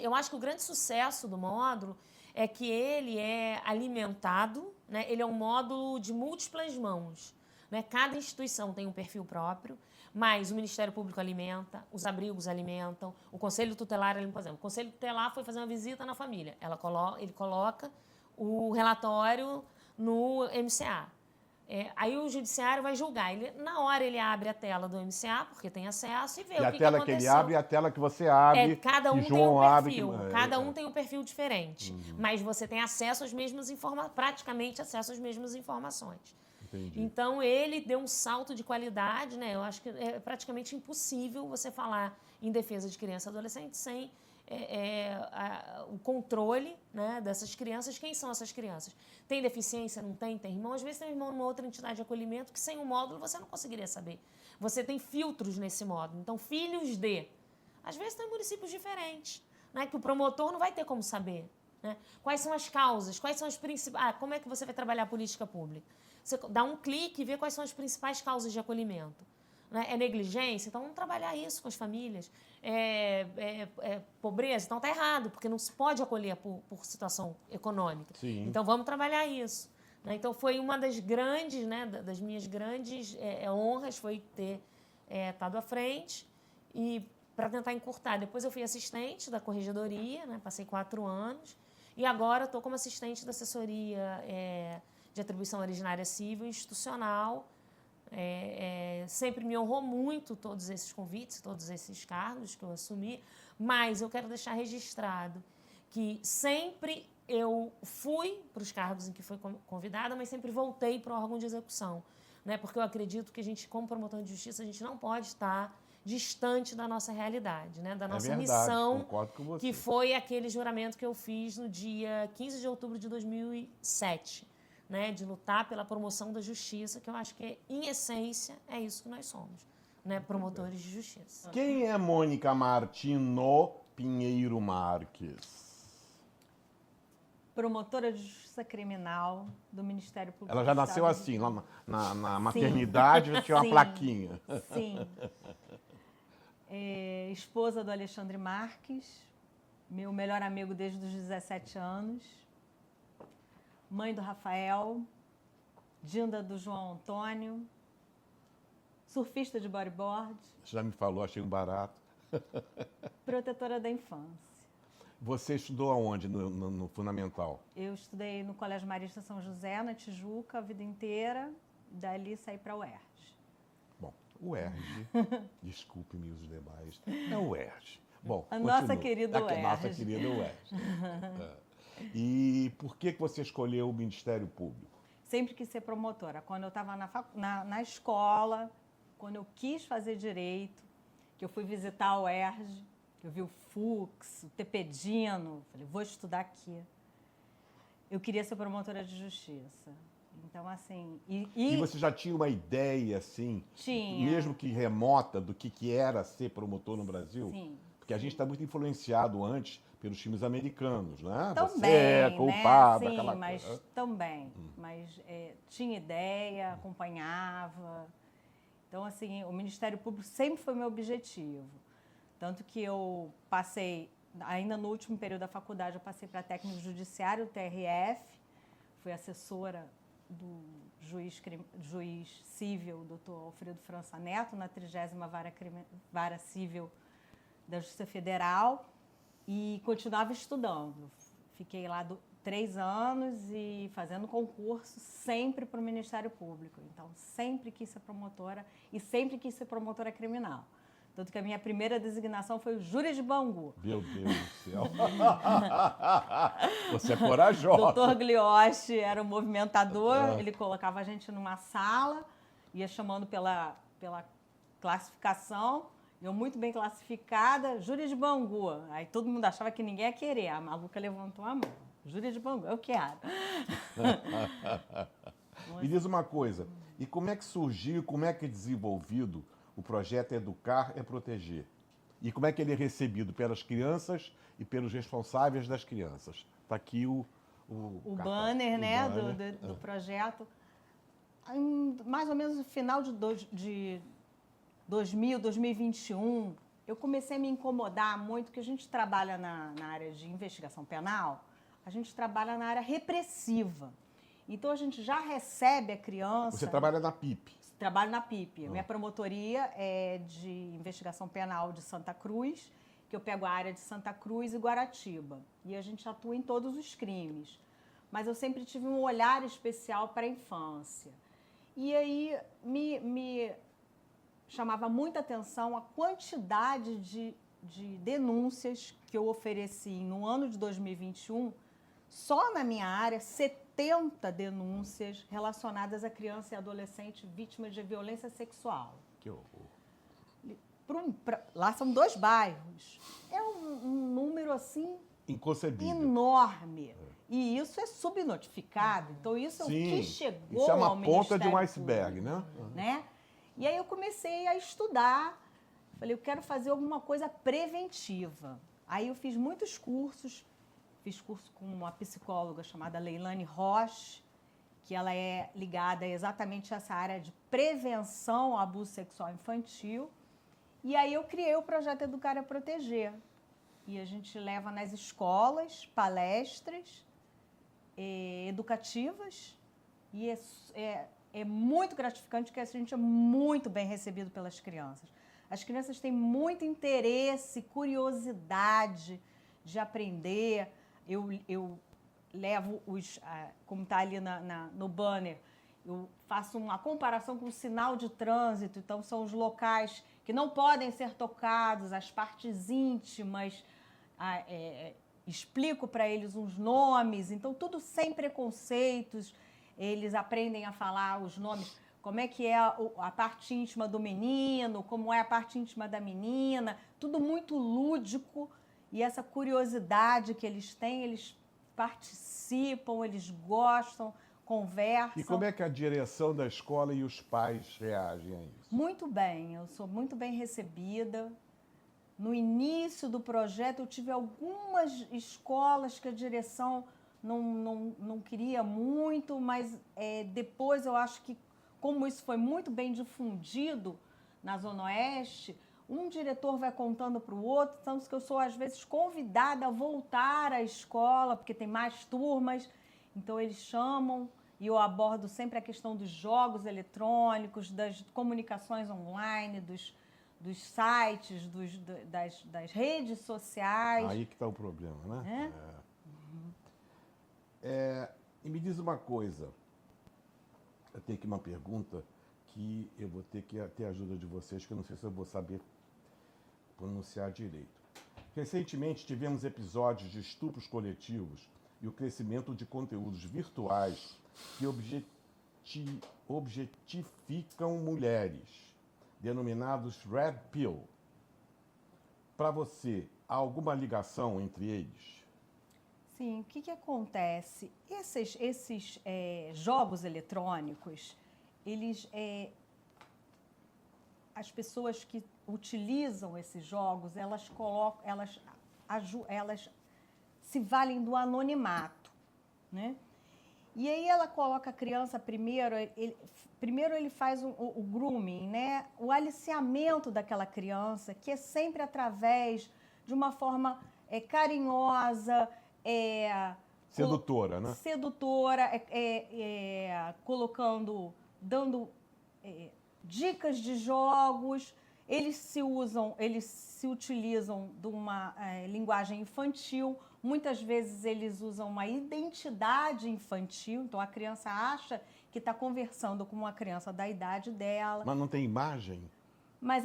Eu acho que o grande sucesso do módulo é que ele é alimentado, né? Ele é um módulo de múltiplas mãos, né? Cada instituição tem um perfil próprio, mas o Ministério Público alimenta, os abrigos alimentam, o Conselho Tutelar alimenta. Por exemplo, o Conselho Tutelar foi fazer uma visita na família. Ele coloca o relatório no MCA. Aí o judiciário vai julgar. Na hora ele abre a tela do MCA, porque tem acesso, e vê o que aconteceu. E a tela que ele abre e a tela que você abre. Cada um que tem um perfil. Abre, cada um tem um perfil diferente. Mas você tem acesso às mesmas informações, praticamente acesso às mesmas informações. Entendi. Então, ele deu um salto de qualidade, né? Eu acho que é praticamente impossível você falar em defesa de criança e adolescente sem o controle, né, dessas crianças. Quem são essas crianças? Tem deficiência? Não tem? Tem irmão? Às vezes tem um irmão numa outra entidade de acolhimento que sem o módulo você não conseguiria saber. Você tem filtros nesse módulo. Então, filhos de... Às vezes tem municípios diferentes, né, que o promotor não vai ter como saber, né? Quais são as causas? Quais são as principais... como é que você vai trabalhar a política pública? Você dá um clique e vê quais são as principais causas de acolhimento. Né? É negligência? Então, vamos trabalhar isso com as famílias. Pobreza? Então, está errado, porque não se pode acolher por situação econômica. Sim. Então, vamos trabalhar isso. Né? Então, foi uma das grandes, né, das minhas grandes honras, foi ter estado à frente e para tentar encurtar. Depois, eu fui assistente da corregedoria, né? Passei 4 anos, e agora estou como assistente da assessoria de atribuição originária civil institucional. Sempre me honrou muito todos esses convites, todos esses cargos que eu assumi, mas eu quero deixar registrado que sempre eu fui para os cargos em que fui convidada, mas sempre voltei para o órgão de execução, né? Porque eu acredito que a gente, como promotor de justiça, a gente não pode estar distante da nossa realidade, né? Da nossa missão, concordo com você. Que foi aquele juramento que eu fiz no dia 15 de outubro de 2007, né? De lutar pela promoção da justiça, que eu acho que, em essência, é isso que nós somos, né? Promotores de justiça. Quem é Mônica Martino Pinheiro Marques? Promotora de Justiça Criminal do Ministério Público. Ela já nasceu assim, lá na maternidade já tinha uma plaquinha. Sim. Esposa do Alexandre Marques, meu melhor amigo desde os 17 anos. Mãe do Rafael, Dinda do João Antônio, surfista de bodyboard. Você já me falou, achei um barato. Protetora da infância. Você estudou aonde no Fundamental? Eu estudei no Colégio Marista São José, na Tijuca, a vida inteira. Dali saí para o UERJ. Bom, o UERJ, desculpe-me os demais, é o UERJ. Bom, a nossa querida UERJ. Nossa querida UERJ. E por que você escolheu o Ministério Público? Sempre quis ser promotora. Quando eu estava na escola, quando eu quis fazer direito, que eu fui visitar a UERJ, eu vi o Fux, o Tepedino, falei, vou estudar aqui. Eu queria ser promotora de justiça. Então, assim... E você já tinha uma ideia, assim, tinha, mesmo que remota, do que era ser promotor no Brasil? Sim. Porque a gente está muito influenciado antes pelos filmes americanos, né? Também, você é culpada, né? Sim, aquela mas coisa. também. Mas tinha ideia, acompanhava. Então, assim, o Ministério Público sempre foi meu objetivo. Tanto que eu passei, ainda no último período da faculdade, eu passei para técnico judiciário, TRF, fui assessora do juiz civil, doutor Alfredo França Neto, na 30ª Vara Civil da Justiça Federal, e continuava estudando. Fiquei lá 3 anos e fazendo concurso sempre para o Ministério Público. Então, sempre quis ser promotora e sempre quis ser promotora criminal. Tanto que a minha primeira designação foi o júri de Bangu. Meu Deus do céu. Você é corajosa. Doutor Glioche era o movimentador, ele colocava a gente numa sala, ia chamando pela classificação, eu muito bem classificada, júri de Bangu. Aí todo mundo achava que ninguém ia querer, a maluca levantou a mão. Júri de Bangu, eu quero. Me diz uma coisa, e como é que surgiu, como é que é desenvolvido o projeto Educar é Proteger? E como é que ele é recebido pelas crianças e pelos responsáveis das crianças? Está aqui o cartaz, banner, né, banner. do projeto. Mais ou menos no final de 2021, eu comecei a me incomodar muito, porque a gente trabalha na área de investigação penal, a gente trabalha na área repressiva. Então, a gente já recebe a criança... Você trabalha na PIP. Trabalho na PIP. Minha promotoria é de investigação penal de Santa Cruz, que eu pego a área de Santa Cruz e Guaratiba. E a gente atua em todos os crimes. Mas eu sempre tive um olhar especial para a infância. E aí me chamava muita atenção a quantidade de denúncias que eu ofereci no ano de 2021. Só na minha área, 70 denúncias relacionadas a criança e adolescente vítimas de violência sexual. Que horror. Lá são 2 bairros. É um número, assim, Inconcebível. enorme. E isso é subnotificado. Então, isso é o que chegou isso é ao uma ponta Ministério de um iceberg, Público, né? né? E aí eu comecei a estudar. Falei, eu quero fazer alguma coisa preventiva. Aí eu fiz muitos cursos. Fiz curso com uma psicóloga chamada Leilane Roche, que ela é ligada exatamente a essa área de prevenção ao abuso sexual infantil. E aí eu criei o projeto Educar é Proteger. E a gente leva nas escolas palestras educativas. E é muito gratificante, porque a gente é muito bem recebido pelas crianças. As crianças têm muito interesse, curiosidade de aprender. Eu levo como está ali no banner, eu faço uma comparação com o sinal de trânsito. Então, são os locais que não podem ser tocados, as partes íntimas, explico para eles uns nomes. Então, tudo sem preconceitos, eles aprendem a falar os nomes, como é que é a parte íntima do menino, como é a parte íntima da menina, tudo muito lúdico. E essa curiosidade que eles têm, eles participam, eles gostam, conversam. E como é que a direção da escola e os pais reagem a isso? Muito bem, eu sou muito bem recebida. No início do projeto, eu tive algumas escolas que a direção não queria muito, mas depois eu acho que, como isso foi muito bem difundido na Zona Oeste, um diretor vai contando para o outro, tanto que eu sou, às vezes, convidada a voltar à escola, porque tem mais turmas, então eles chamam, e eu abordo sempre a questão dos jogos eletrônicos, das comunicações online, dos sites, das redes sociais. Aí que está o problema, né? E me diz uma coisa, eu tenho aqui uma pergunta que eu vou ter que ter a ajuda de vocês, que eu não sei se eu vou saber pronunciar direito. Recentemente tivemos episódios de estupros coletivos e o crescimento de conteúdos virtuais que objetificam mulheres, denominados Red Pill. Para você, há alguma ligação entre eles? Sim, o que acontece? Esses jogos eletrônicos, as pessoas que utilizam esses jogos, elas se valem do anonimato, né? E aí ela coloca a criança primeiro ele faz o grooming, né? O aliciamento daquela criança, que é sempre através de uma forma carinhosa, sedutora, né? Sedutora, dando dicas de jogos. eles se utilizam de uma linguagem infantil, muitas vezes eles usam uma identidade infantil, então a criança acha que está conversando com uma criança da idade dela. Mas não tem imagem? Mas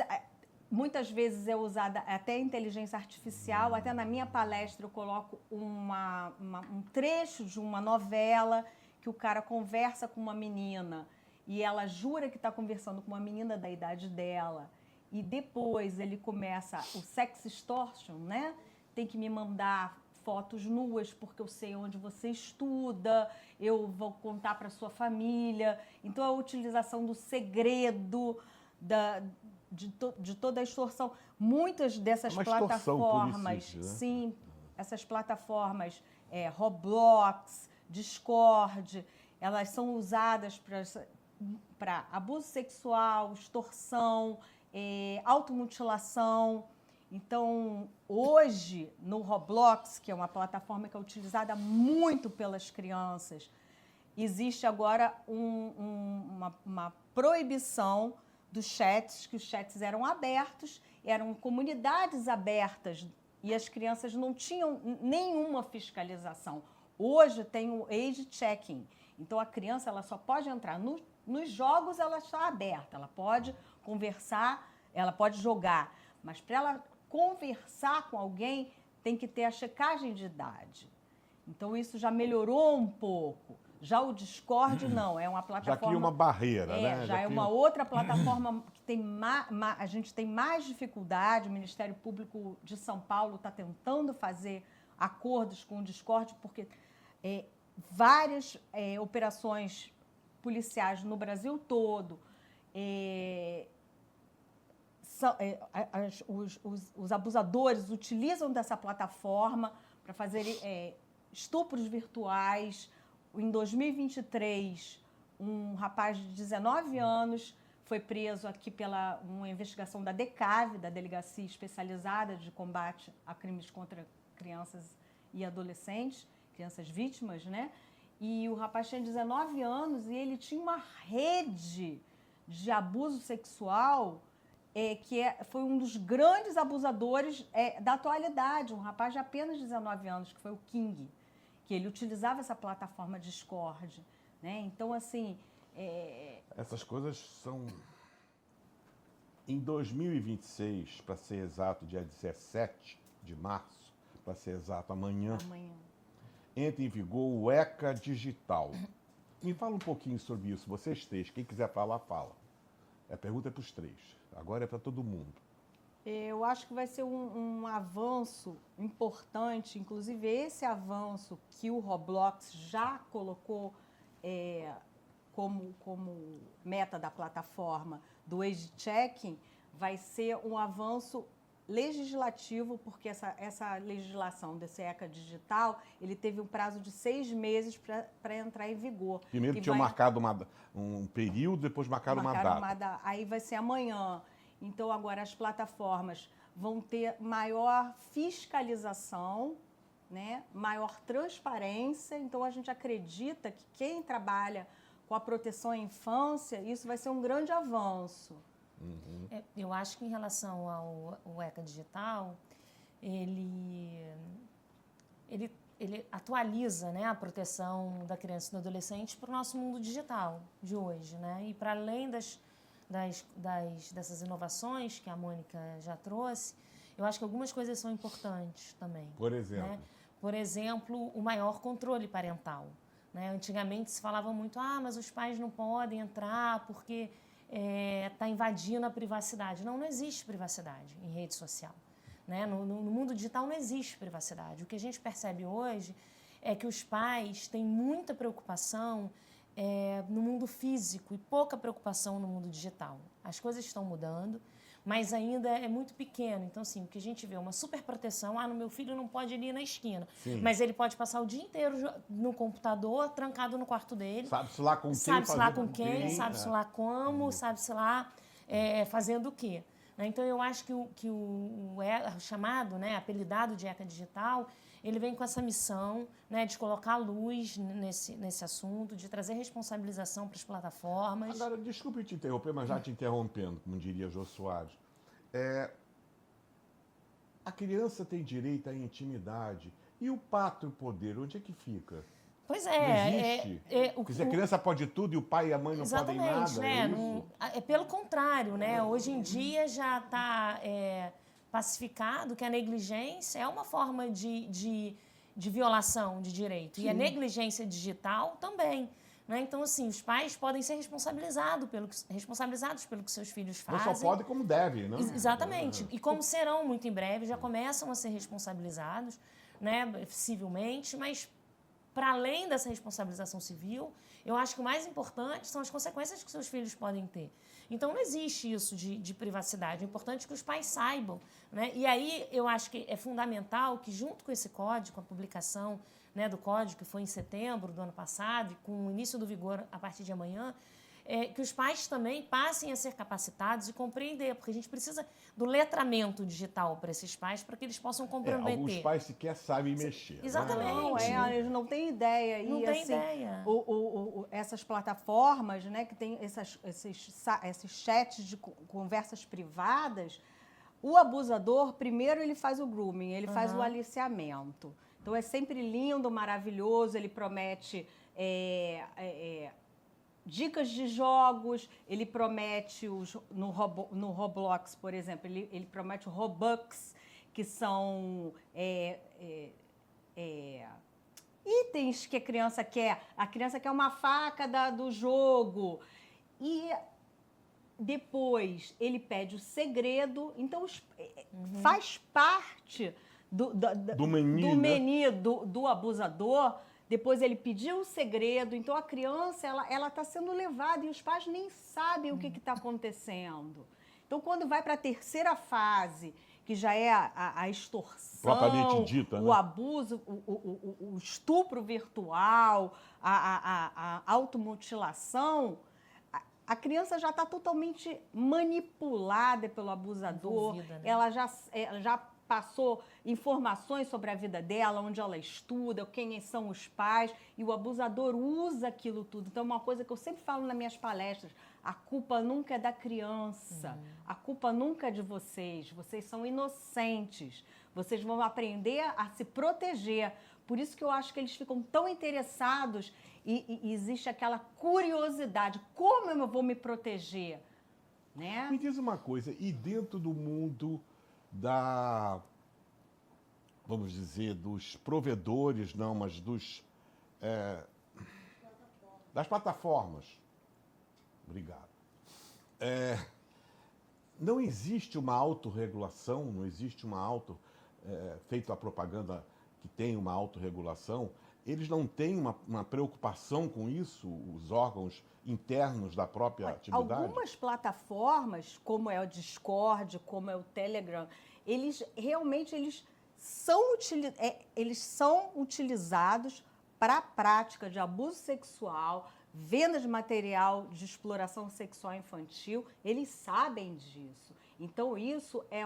muitas vezes é usada até inteligência artificial, até na minha palestra eu coloco um trecho de uma novela que o cara conversa com uma menina e ela jura que está conversando com uma menina da idade dela. E depois ele começa o sex extortion, né? Tem que me mandar fotos nuas porque eu sei onde você estuda, eu vou contar para sua família. Então a utilização do segredo, de toda a extorsão. Muitas dessas plataformas, sim, essas plataformas Roblox, Discord, elas são usadas para abuso sexual, extorsão, automutilação. Então, hoje, no Roblox, que é uma plataforma que é utilizada muito pelas crianças, existe agora uma proibição dos chats, que os chats eram abertos, eram comunidades abertas e as crianças não tinham nenhuma fiscalização. Hoje tem o age checking, então a criança ela só pode entrar nos jogos, ela está aberta, ela pode conversar, ela pode jogar, mas para ela conversar com alguém tem que ter a checagem de idade. Então isso já melhorou um pouco. Já o Discord não, é uma plataforma... Já cria uma barreira, né? Já é uma outra plataforma que tem a gente tem mais dificuldade. O Ministério Público de São Paulo está tentando fazer acordos com o Discord, porque várias operações policiais no Brasil todo, os abusadores utilizam dessa plataforma para fazer estupros virtuais. Em 2023, um rapaz de 19 anos foi preso aqui pela uma investigação da DECAV, da Delegacia Especializada de Combate a Crimes contra Crianças e Adolescentes, crianças vítimas, né? E o rapaz tinha 19 anos e ele tinha uma rede de abuso sexual foi um dos grandes abusadores da atualidade, um rapaz de apenas 19 anos, que foi o King, que ele utilizava essa plataforma Discord, né? Então, assim... Essas coisas são... Em 2026, para ser exato, dia 17 de março, para ser exato, amanhã, entra em vigor o ECA Digital. Me fala um pouquinho sobre isso, vocês três. Quem quiser falar, fala. A pergunta é para os três. Agora é para todo mundo. Eu acho que vai ser um avanço importante, inclusive esse avanço que o Roblox já colocou como meta da plataforma do age checking, vai ser um avanço legislativo, porque essa legislação desse ECA digital, ele teve um prazo de 6 meses para entrar em vigor. Primeiro tinham marcado um período, depois marcaram uma data. Aí vai ser amanhã. Então, agora as plataformas vão ter maior fiscalização, né? Maior transparência. Então, a gente acredita que quem trabalha com a proteção à infância, isso vai ser um grande avanço. Uhum. Eu acho que em relação ao ECA Digital, ele atualiza, né, a proteção da criança e do adolescente para o nosso mundo digital de hoje, né? E para além dessas inovações que a Mônica já trouxe, eu acho que algumas coisas são importantes também. Por exemplo? Né? Por exemplo, o maior controle parental. Né? Antigamente se falava muito, mas os pais não podem entrar porque está invadindo a privacidade. Não existe privacidade em rede social. Né? No mundo digital não existe privacidade. O que a gente percebe hoje é que os pais têm muita preocupação no mundo físico e pouca preocupação no mundo digital. As coisas estão mudando, mas ainda é muito pequeno. Então, assim, o que a gente vê é uma super proteção. No meu filho não pode ir na esquina. Sim. Mas ele pode passar o dia inteiro no computador, trancado no quarto dele. Sabe-se lá com quem, sabe-se lá com quem, sabe-se lá como, sabe-se lá fazendo o quê. Então, eu acho que o chamado, né, apelidado de ECA Digital, ele vem com essa missão, né, de colocar luz nesse assunto, de trazer responsabilização para as plataformas. Agora, desculpe te interromper, mas já te interrompendo, como diria Jô Soares. A criança tem direito à intimidade. E o pátrio poder, onde é que fica? Pois Não é. existe. Quer dizer, a criança pode tudo e o pai e a mãe não podem nada. Exatamente, né? É isso? É pelo contrário, né? Hoje em dia já está pacificado que a negligência é uma forma de violação de direito. E a negligência digital também. Né? Então, assim, os pais podem ser responsabilizados pelo que seus filhos Não fazem. só pode como deve, né? Exatamente. E como serão muito em breve, já começam a ser responsabilizados, né, civilmente, mas para além dessa responsabilização civil, eu acho que o mais importante são as consequências que seus filhos podem ter. Então, não existe isso de privacidade. É importante que os pais saibam. Né? E aí, eu acho que é fundamental que, junto com esse código, com a publicação, né, do código, que foi em setembro do ano passado, e com o início do vigor a partir de amanhã, que os pais também passem a ser capacitados e compreender, porque a gente precisa do letramento digital para esses pais, para que eles possam compreender. Alguns pais sequer sabem mexer. Exatamente. Não, eles não têm ideia. Não e, tem assim, ideia. Essas plataformas, né, que tem esses chats de conversas privadas, o abusador, primeiro ele faz o grooming, ele faz o aliciamento. Então, é sempre lindo, maravilhoso, ele promete dicas de jogos, ele promete, no Roblox, por exemplo, ele promete Robux, que são itens que a criança quer. A criança quer uma faca do jogo. E depois ele pede o segredo, então faz parte do menino, do abusador. Depois ele pediu o segredo, então a criança ela está sendo levada e os pais nem sabem o que está acontecendo. Então, quando vai para a terceira fase, que já é a extorsão, propriamente dita, o abuso, o estupro virtual, a automutilação, a criança já está totalmente manipulada pelo abusador, Envolvida, né? Ela já passou informações sobre a vida dela, onde ela estuda, quem são os pais, e o abusador usa aquilo tudo. Então, uma coisa que eu sempre falo nas minhas palestras, a culpa nunca é da criança, a culpa nunca é de vocês são inocentes, vocês vão aprender a se proteger. Por isso que eu acho que eles ficam tão interessados e existe aquela curiosidade, como eu vou me proteger? Né? Me diz uma coisa, e dentro do mundo vamos dizer, dos provedores, não, mas das plataformas. Obrigado. Não existe uma autorregulação, não existe feito a propaganda que tem uma autorregulação, eles não têm uma preocupação com isso, os órgãos internos da própria atividade? Algumas plataformas, como é o Discord, como é o Telegram, eles são utilizados para a prática de abuso sexual, venda de material de exploração sexual infantil, eles sabem disso. Então, isso é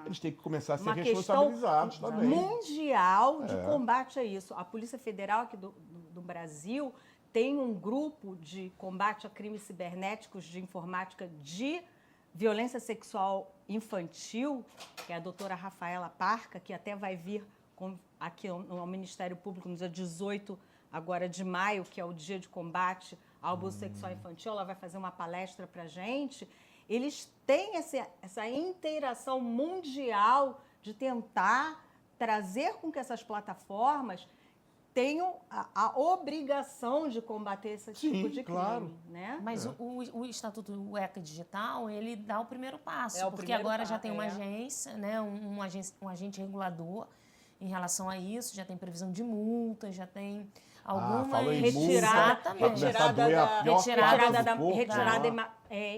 eles têm que começar a ser uma responsabilizados questão também. mundial de combate a isso. A Polícia Federal aqui do Brasil tem um grupo de combate a crimes cibernéticos de informática de violência sexual infantil, que é a doutora Rafaela Parca, que até vai vir aqui ao Ministério Público no dia 18 agora de maio, que é o dia de combate ao abuso sexual infantil. Ela vai fazer uma palestra para a gente. Eles têm essa interação mundial de tentar trazer com que essas plataformas tenham a obrigação de combater esse tipo de crime. Né? Mas o Estatuto do ECA Digital, ele dá o primeiro passo, porque primeiro agora já passo, tem uma agência, né, um agente regulador em relação a isso, já tem previsão de multas, já tem alguma retirada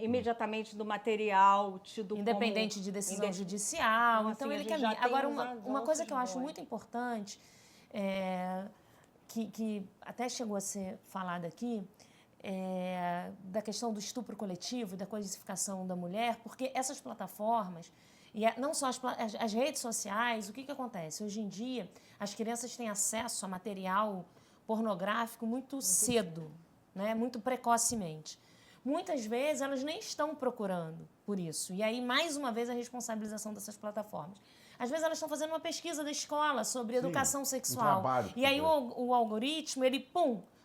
imediatamente do material tido independente de decisão judicial. Então, ele caminha. Agora, uma coisa que eu acho muito importante, que até chegou a ser falada aqui, da questão do estupro coletivo, da codificação da mulher, porque essas plataformas, e não só as redes sociais, o que acontece? Hoje em dia, as crianças têm acesso a material pornográfico muito cedo, né? Muito precocemente. muitas vezes elas nem estão procurando por isso. E aí, mais uma vez, a responsabilização dessas plataformas. Às vezes elas estão fazendo uma pesquisa da escola sobre educação sexual. E aí o algoritmo, ele,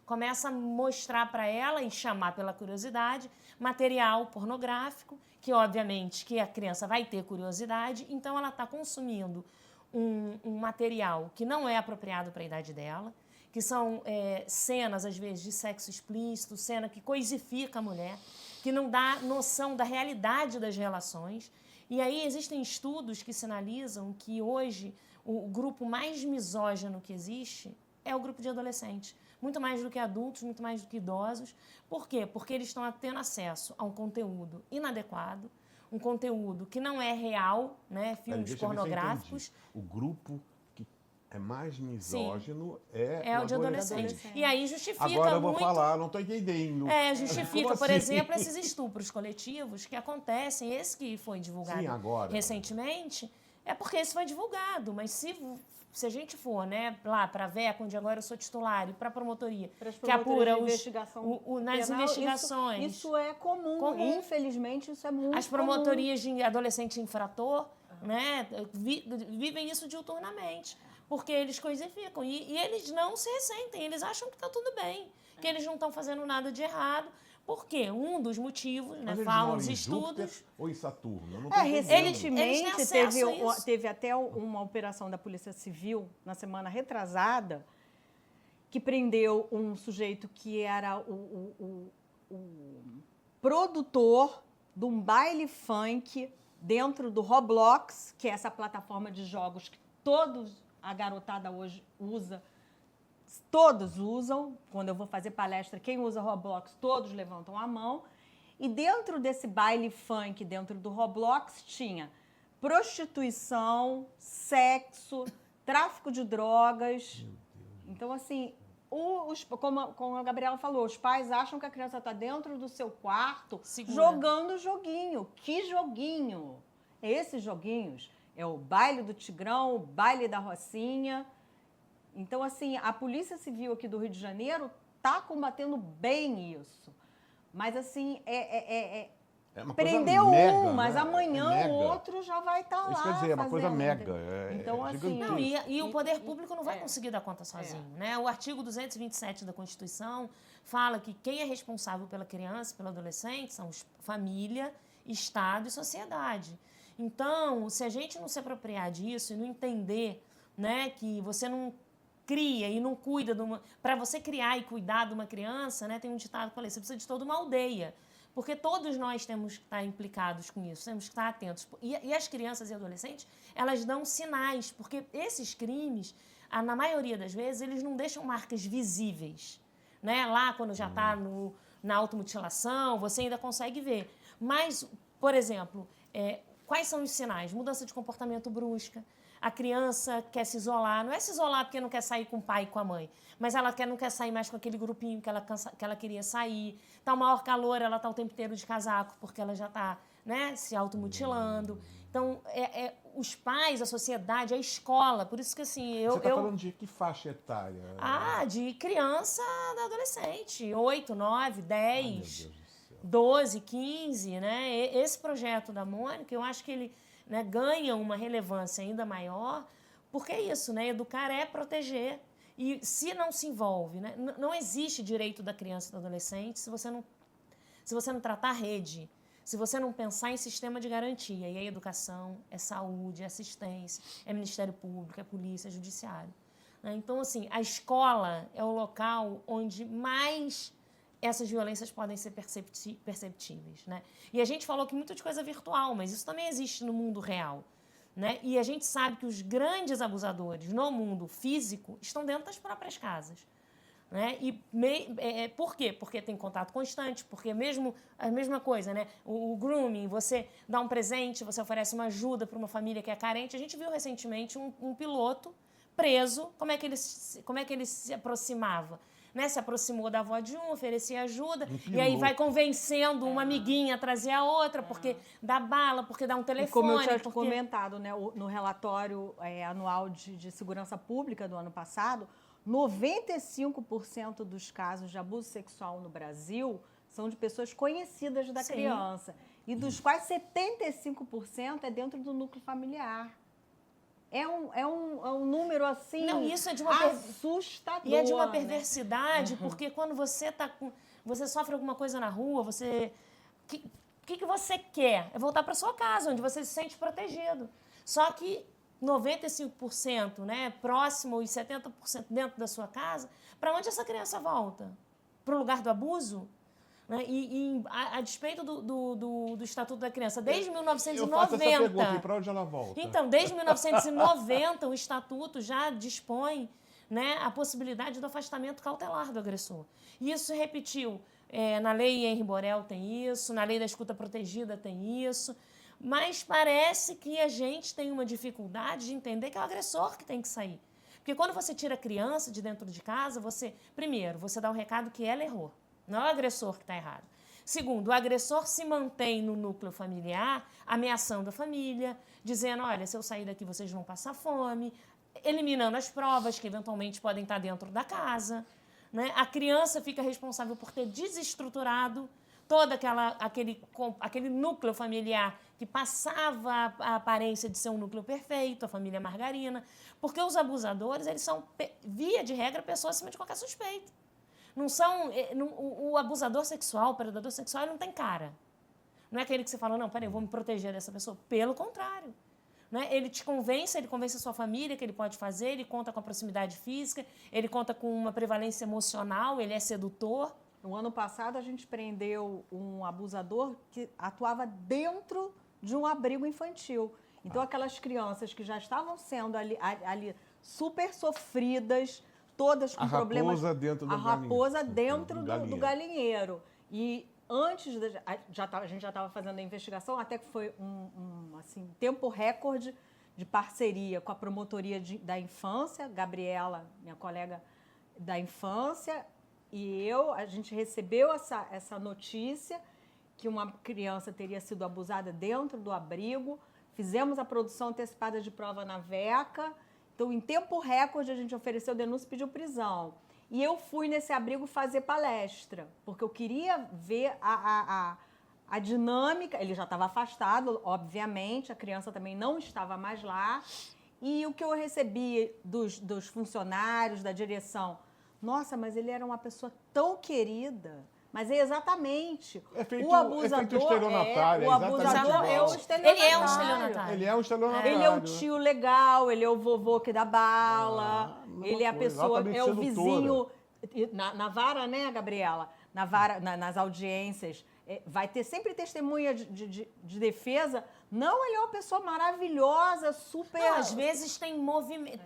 começa a mostrar para ela e chamar pela curiosidade material pornográfico, que obviamente que a criança vai ter curiosidade, então ela está consumindo um material que não é apropriado para a idade dela, que são cenas, às vezes, de sexo explícito, cena que coisifica a mulher, que não dá noção da realidade das relações. E aí existem estudos que sinalizam que hoje o grupo mais misógino que existe é o grupo de adolescentes. Muito mais do que adultos, muito mais do que idosos. Por quê? Porque eles estão tendo acesso a um conteúdo inadequado, um conteúdo que não é real, né? Filmes pornográficos. O grupo que é mais misógino é o de adolescente. E aí justifica Agora eu vou muito... falar, não estou entendendo. Justifica, por exemplo, esses estupros coletivos que acontecem, esse que foi divulgado recentemente, é porque esse foi divulgado, mas se a gente for, né, lá para a VECA, onde agora eu sou titular, e para a promotoria, que apura nas investigações. Isso é comum. Infelizmente, isso é muito comum. As promotorias de adolescente infrator, né, vivem isso diuturnamente, porque eles coisificam. E eles não se ressentem, eles acham que está tudo bem, que eles não estão fazendo nada de errado. Por quê? Um dos motivos, né, falam os estudos... Ou em Saturno? Recentemente, teve até uma operação da Polícia Civil, na semana retrasada, que prendeu um sujeito que era o produtor de um baile funk dentro do Roblox, que é essa plataforma de jogos que a garotada hoje usa. Todos usam, quando eu vou fazer palestra, quem usa Roblox, todos levantam a mão. E dentro desse baile funk, dentro do Roblox, tinha prostituição, sexo, tráfico de drogas. Então, assim, como a Gabriela falou, os pais acham que a criança está dentro do seu quarto jogando joguinho. Que joguinho? Esses joguinhos é o baile do Tigrão, o baile da Rocinha. Então, assim, a Polícia Civil aqui do Rio de Janeiro está combatendo bem isso. Mas, assim, prendeu mas amanhã o outro já vai estar lá. Isso quer dizer, é uma coisa mega. Então, assim... E o poder público não vai conseguir dar conta sozinho, né? O artigo 227 da Constituição fala que quem é responsável pela criança, pelo adolescente, são família, Estado e sociedade. Então, se a gente não se apropriar disso e não entender, né, que você não cria e não cuida de uma... Para você criar e cuidar de uma criança, né, tem um ditado que fala, você precisa de toda uma aldeia. Porque todos nós temos que estar implicados com isso, temos que estar atentos. E as crianças e adolescentes, elas dão sinais, porque esses crimes, na maioria das vezes, eles não deixam marcas visíveis. Né? Lá, quando já está na automutilação, você ainda consegue ver. Mas, por exemplo, quais são os sinais? Mudança de comportamento brusca. A criança quer se isolar, não é se isolar porque não quer sair com o pai e com a mãe, mas ela não quer sair mais com aquele grupinho que ela queria sair. Está o maior calor, ela está o tempo inteiro de casaco porque ela já está, né, se automutilando. Então, os pais, a sociedade, a escola, por isso que assim... Você está falando de que faixa etária? De criança a adolescente, 8, 9, 10, 12, 15, né? Esse projeto da Mônica, eu acho que ele... né, ganha uma relevância ainda maior, porque é isso, né? Educar é proteger. E se não se envolve, né? Não existe direito da criança e do adolescente se você não tratar a rede, se você não pensar em sistema de garantia. E aí educação, é saúde, é assistência, é Ministério Público, é polícia, é judiciário. Né? Então, assim, a escola é o local onde mais essas violências podem ser perceptíveis, né? E a gente falou que muita de coisa virtual, mas isso também existe no mundo real, né? E a gente sabe que os grandes abusadores no mundo físico estão dentro das próprias casas, né? Por quê? Porque tem contato constante, porque a mesma coisa, né? O grooming, você dá um presente, você oferece uma ajuda para uma família que é carente. A gente viu recentemente um piloto preso, como é que ele se aproximava? Né, se aproximou da avó de um, oferecia ajuda, e aí vai convencendo uma amiguinha a trazer a outra, porque dá bala, porque dá um telefone. E como eu tinha comentado, né, no relatório anual de segurança pública do ano passado, 95% dos casos de abuso sexual no Brasil são de pessoas conhecidas da Sim. criança. E dos quais 75% é dentro do núcleo familiar. É um número, assim, Não, isso é de uma assustador. E é de uma né? perversidade, porque quando você você sofre alguma coisa na rua, você... O que você quer? É voltar para sua casa, onde você se sente protegido. Só que 95%, né, próximo e 70% dentro da sua casa, para onde essa criança volta? Para o lugar do abuso? Né? A despeito do Estatuto da Criança, desde 1990... Eu faço essa pergunta, e para onde ela volta? Então, desde 1990, o Estatuto já dispõe, né, a possibilidade do afastamento cautelar do agressor. E isso se repetiu. Na lei Henri Borel tem isso, na lei da escuta protegida tem isso, mas parece que a gente tem uma dificuldade de entender que é o agressor que tem que sair. Porque quando você tira a criança de dentro de casa, primeiro, você dá o recado que ela errou, não é o agressor que está errado. Segundo, o agressor se mantém no núcleo familiar, ameaçando a família, dizendo, olha, se eu sair daqui vocês vão passar fome, eliminando as provas que eventualmente podem estar dentro da casa. Né? A criança fica responsável por ter desestruturado todo aquele núcleo familiar que passava a aparência de ser um núcleo perfeito, a família margarina, porque os abusadores, eles são, via de regra, pessoas acima de qualquer suspeita. Não são, o abusador sexual, o predador sexual, ele não tem cara. Não é aquele que você fala, não, peraí, eu vou me proteger dessa pessoa. Pelo contrário. Né? Ele convence a sua família que ele pode fazer, ele conta com a proximidade física, ele conta com uma prevalência emocional, ele é sedutor. No ano passado, a gente prendeu um abusador que atuava dentro de um abrigo infantil. Então, aquelas crianças que já estavam sendo ali super sofridas, todas com problemas... A raposa dentro do galinheiro. E antes, a gente já estava fazendo a investigação, até que foi assim, tempo recorde de parceria com a promotoria da infância, Gabriela, minha colega da infância, e a gente recebeu essa notícia que uma criança teria sido abusada dentro do abrigo, fizemos a produção antecipada de prova na VECA, então, em tempo recorde, a gente ofereceu denúncia e pediu prisão. E eu fui nesse abrigo fazer palestra, porque eu queria ver a dinâmica. Ele já estava afastado, obviamente, a criança também não estava mais lá. E o que eu recebi dos funcionários, da direção, nossa, mas ele era uma pessoa tão querida. Mas é exatamente. O abusador estelionatário, o abusador é o estelionatário. Ele é um estelionatário. Ele é um estelionatário. Ele é o tio legal, ele é o vovô que dá bala, ele é a pessoa, é o vizinho. Na vara, né, Gabriela? Na vara, nas audiências, vai ter sempre testemunha de defesa. Não, ele é uma pessoa maravilhosa, super... Não, às vezes tem movimento,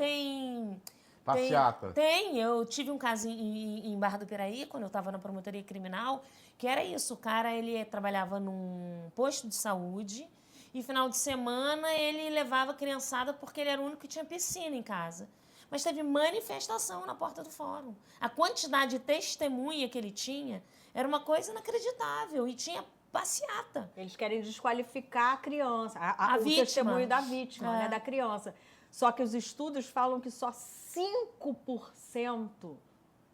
passeata. Eu tive um caso em Barra do Piraí, quando eu estava na promotoria criminal, que era isso, o cara, ele trabalhava num posto de saúde e final de semana ele levava a criançada porque ele era o único que tinha piscina em casa. Mas teve manifestação na porta do fórum. A quantidade de testemunha que ele tinha era uma coisa inacreditável e tinha passeata. Eles querem desqualificar a criança, A o vítima. testemunho da vítima, né, da criança. Só que os estudos falam que só 5%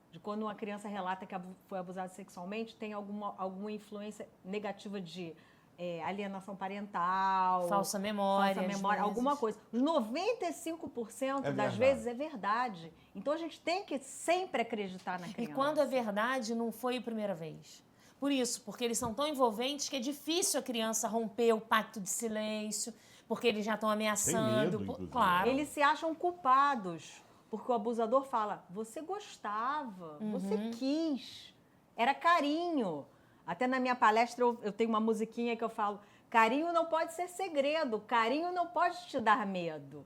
de quando uma criança relata que foi abusada sexualmente tem alguma influência negativa de alienação parental, falsa memória, alguma coisa. Os 95% das vezes é verdade. Então a gente tem que sempre acreditar na criança. E quando é verdade, não foi a primeira vez. Por isso, porque eles são tão envolventes que é difícil a criança romper o pacto de silêncio, porque eles já estão ameaçando. Tem medo, claro. Eles se acham culpados, porque o abusador fala, você gostava, você quis, era carinho. Até na minha palestra eu tenho uma musiquinha que eu falo, carinho não pode ser segredo, carinho não pode te dar medo.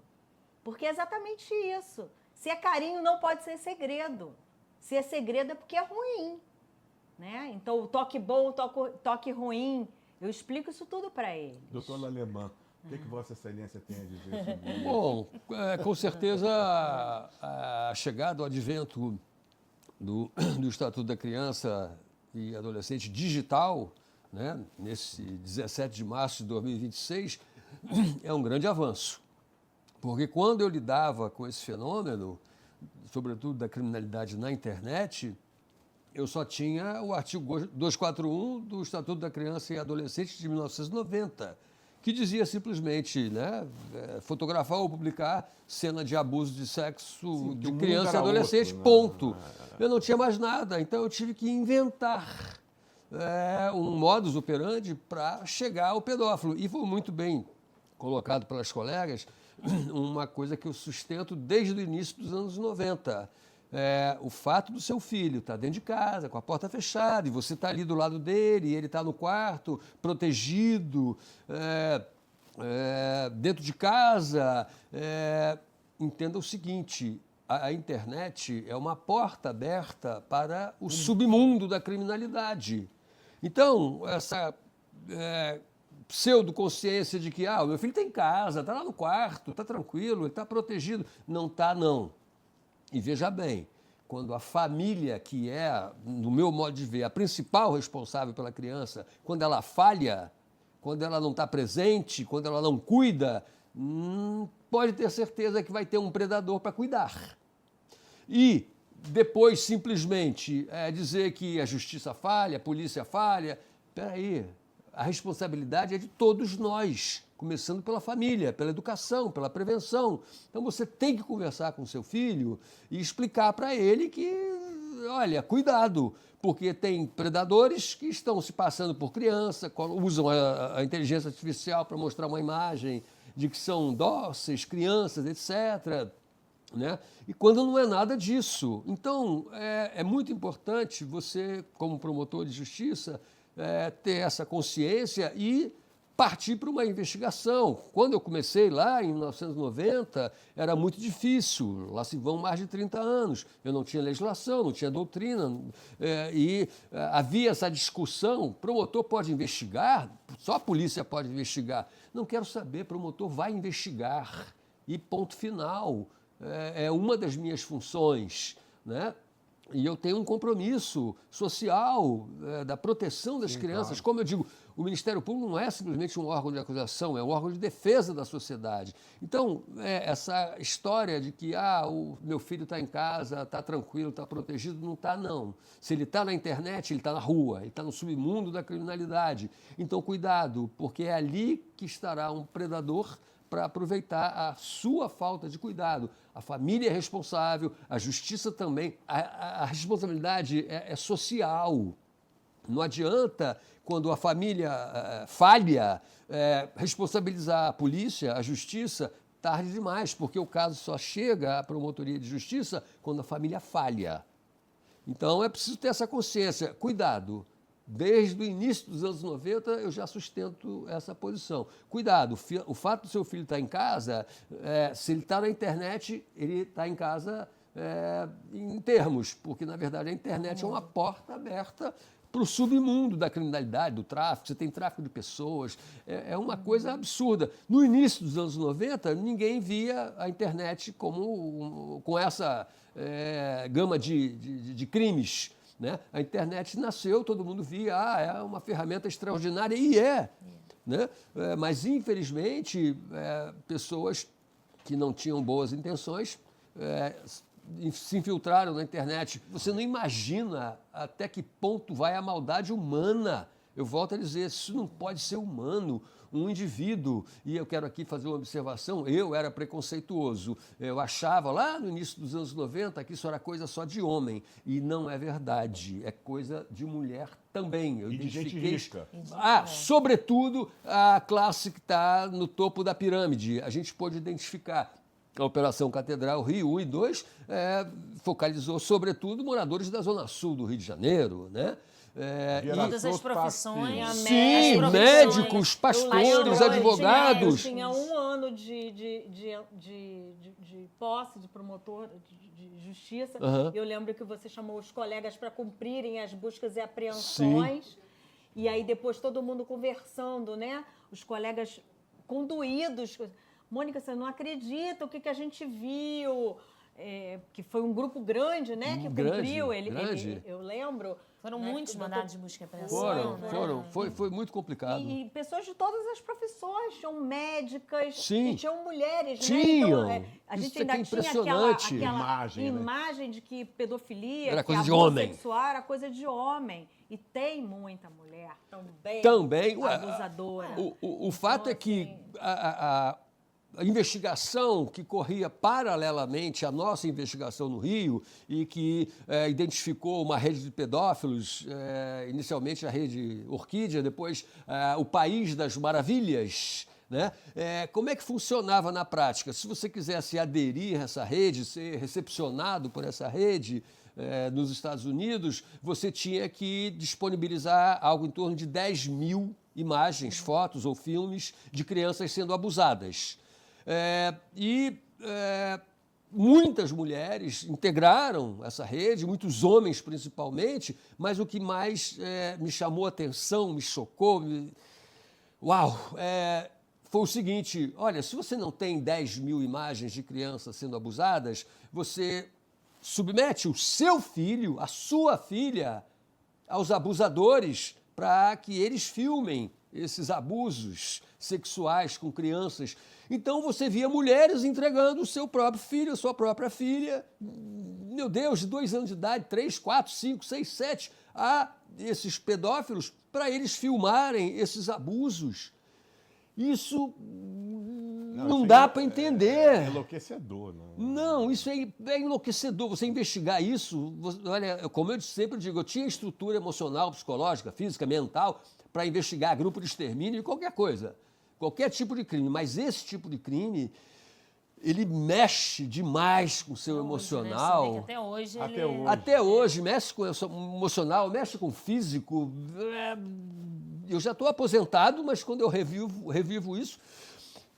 Porque é exatamente isso. Se é carinho, não pode ser segredo. Se é segredo é porque é ruim. Né? Então, o toque bom, o toque ruim, eu explico isso tudo para eles. Doutor Alemã, o que Vossa Excelência tem a dizer sobre isso? Bom, com certeza a chegada, o advento do Estatuto da Criança e Adolescente digital, né, nesse 17 de março de 2026, é um grande avanço. Porque quando eu lidava com esse fenômeno, sobretudo da criminalidade na internet, eu só tinha o artigo 241 do Estatuto da Criança e Adolescente de 1990, que dizia simplesmente, né, fotografar ou publicar cena de abuso de sexo de criança e adolescente, ponto. Eu não tinha mais nada, então eu tive que inventar um modus operandi para chegar ao pedófilo. E foi muito bem colocado pelas colegas, uma coisa que eu sustento desde o início dos anos 90. O fato do seu filho estar dentro de casa, com a porta fechada, e você está ali do lado dele, e ele está no quarto, protegido, dentro de casa. Entenda o seguinte, a internet é uma porta aberta para o submundo da criminalidade. Então, essa pseudoconsciência de que o meu filho está em casa, está lá no quarto, está tranquilo, ele está protegido. Não está, não. E veja bem, quando a família, que é, no meu modo de ver, a principal responsável pela criança, quando ela falha, quando ela não está presente, quando ela não cuida, pode ter certeza que vai ter um predador para cuidar. E depois simplesmente dizer que a justiça falha, a polícia falha, espera aí, a responsabilidade é de todos nós, começando pela família, pela educação, pela prevenção. Então você tem que conversar com o seu filho e explicar para ele que, olha, cuidado, porque tem predadores que estão se passando por criança, usam a inteligência artificial para mostrar uma imagem de que são dóceis, crianças, etc., né? E quando não é nada disso. Então, é muito importante você, como promotor de justiça, ter essa consciência e partir para uma investigação. Quando eu comecei lá, em 1990, era muito difícil. Lá se vão mais de 30 anos. Eu não tinha legislação, não tinha doutrina. E havia essa discussão. Promotor pode investigar? Só a polícia pode investigar. Não quero saber, promotor vai investigar. E ponto final. É uma das minhas funções, né? E eu tenho um compromisso social da proteção das crianças. Claro. Como eu digo, o Ministério Público não é simplesmente um órgão de acusação, é um órgão de defesa da sociedade. Então, essa história de que o meu filho está em casa, está tranquilo, está protegido, não está, não. Se ele está na internet, ele está na rua, ele está no submundo da criminalidade. Então, cuidado, porque é ali que estará um predador para aproveitar a sua falta de cuidado. A família é responsável, a justiça também. A responsabilidade é social. Não adianta, quando a família falha, responsabilizar a polícia, a justiça, tarde demais, porque o caso só chega à promotoria de justiça quando a família falha. Então, é preciso ter essa consciência. Cuidado. Desde o início dos anos 90, eu já sustento essa posição. Cuidado, o fato do seu filho estar em casa, se ele está na internet, ele está em casa em termos, porque, na verdade, a internet é uma porta aberta para o submundo da criminalidade, do tráfico. Você tem tráfico de pessoas, é uma coisa absurda. No início dos anos 90, ninguém via a internet com essa gama de crimes. Né? A internet nasceu, todo mundo via, é uma ferramenta extraordinária, e né? Mas, infelizmente, pessoas que não tinham boas intenções se infiltraram na internet. Você não imagina até que ponto vai a maldade humana. Eu volto a dizer, isso não pode ser humano. Um indivíduo, e eu quero aqui fazer uma observação, eu era preconceituoso, eu achava lá no início dos anos 90 que isso era coisa só de homem, e não é verdade, é coisa de mulher também. Eu identifiquei, sobretudo a classe que está no topo da pirâmide. A gente pôde identificar a Operação Catedral Rio 1 e 2, focalizou sobretudo moradores da Zona Sul do Rio de Janeiro, né? Todas as profissões. Sim, médicos, pastores, advogados. Tinha 1 ano de posse de promotor de justiça. Eu lembro que você chamou os colegas para cumprirem as buscas e apreensões. Sim. E aí depois todo mundo conversando, né? Os colegas conduídos. Mônica, você não acredita o que a gente viu. Que foi um grupo grande, né? Que cumpriu. Grande. Eu lembro. Foram né? muitos mandados de busca e apreensão. Foram. né? Foi muito complicado. E pessoas de todas as profissões, tinham médicas, Sim. e tinham mulheres, Tinham. né? Então, a Isso gente é ainda que é tinha impressionante. aquela Imagem, né? imagem de que pedofilia, Era que coisa de abuso homem. sexual era coisa de homem. E tem muita mulher Também. Ué, abusadora. O fato é que assim, a investigação que corria paralelamente à nossa investigação no Rio e que identificou uma rede de pedófilos, inicialmente a rede Orquídea, depois o País das Maravilhas, né? Como é que funcionava na prática? Se você quisesse aderir a essa rede, ser recepcionado por essa rede nos Estados Unidos, você tinha que disponibilizar algo em torno de 10 mil imagens, fotos ou filmes de crianças sendo abusadas. Muitas mulheres integraram essa rede, muitos homens principalmente, mas o que mais me chamou a atenção, me chocou, foi o seguinte: olha, se você não tem 10 mil imagens de crianças sendo abusadas, você submete o seu filho, a sua filha, aos abusadores para que eles filmem esses abusos sexuais com crianças. Então você via mulheres entregando o seu próprio filho, a sua própria filha, meu Deus, de 2 anos de idade, 3, 4, 5, 6, 7, a esses pedófilos para eles filmarem esses abusos. Isso não dá para entender. É enlouquecedor, né? Não, isso é enlouquecedor. Você investigar isso, olha, como eu sempre digo, eu tinha estrutura emocional, psicológica, física, mental para investigar grupo de extermínio e qualquer coisa, qualquer tipo de crime. Mas esse tipo de crime, ele mexe demais com o seu emocional. Né? Você vê que até hoje Até hoje, mexe com o emocional, mexe com o físico. Eu já estou aposentado, mas quando eu revivo isso,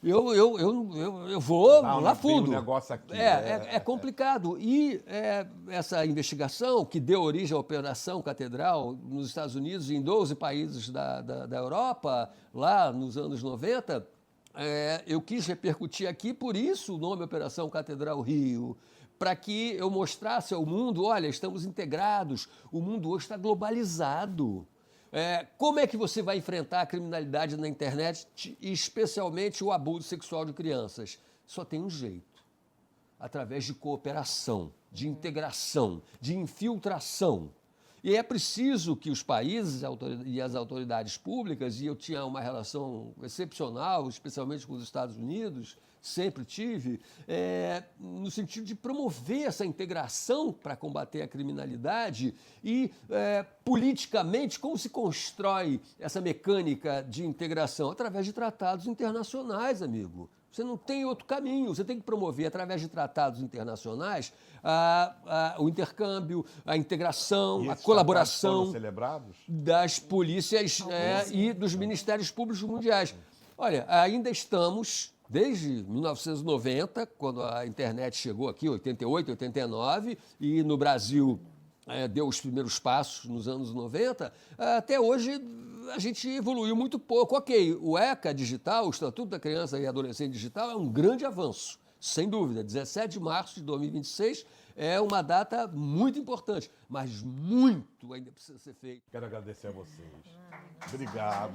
eu vou lá fundo. Um negócio aqui, é complicado. E essa investigação, que deu origem à Operação Catedral nos Estados Unidos e em 12 países da Europa, lá nos anos 90, eu quis repercutir aqui, por isso o nome Operação Catedral Rio, para que eu mostrasse ao mundo, olha, estamos integrados, o mundo hoje está globalizado. Como é que você vai enfrentar a criminalidade na internet, especialmente o abuso sexual de crianças? Só tem um jeito: através de cooperação, de integração, de infiltração. E é preciso que os países e as autoridades públicas, e eu tinha uma relação excepcional, especialmente com os Estados Unidos, sempre tive, no sentido de promover essa integração para combater a criminalidade e, politicamente, como se constrói essa mecânica de integração? Através de tratados internacionais, amigo. Você não tem outro caminho, você tem que promover, através de tratados internacionais, o intercâmbio, a integração, a colaboração das polícias e dos ministérios públicos mundiais. Olha, ainda estamos, desde 1990, quando a internet chegou aqui, 88, 89, e no Brasil deu os primeiros passos nos anos 90, até hoje a gente evoluiu muito pouco. Ok, o ECA digital, o Estatuto da Criança e Adolescente Digital, é um grande avanço, sem dúvida. 17 de março de 2026 é uma data muito importante, mas muito ainda precisa ser feito. Quero agradecer a vocês. Obrigado.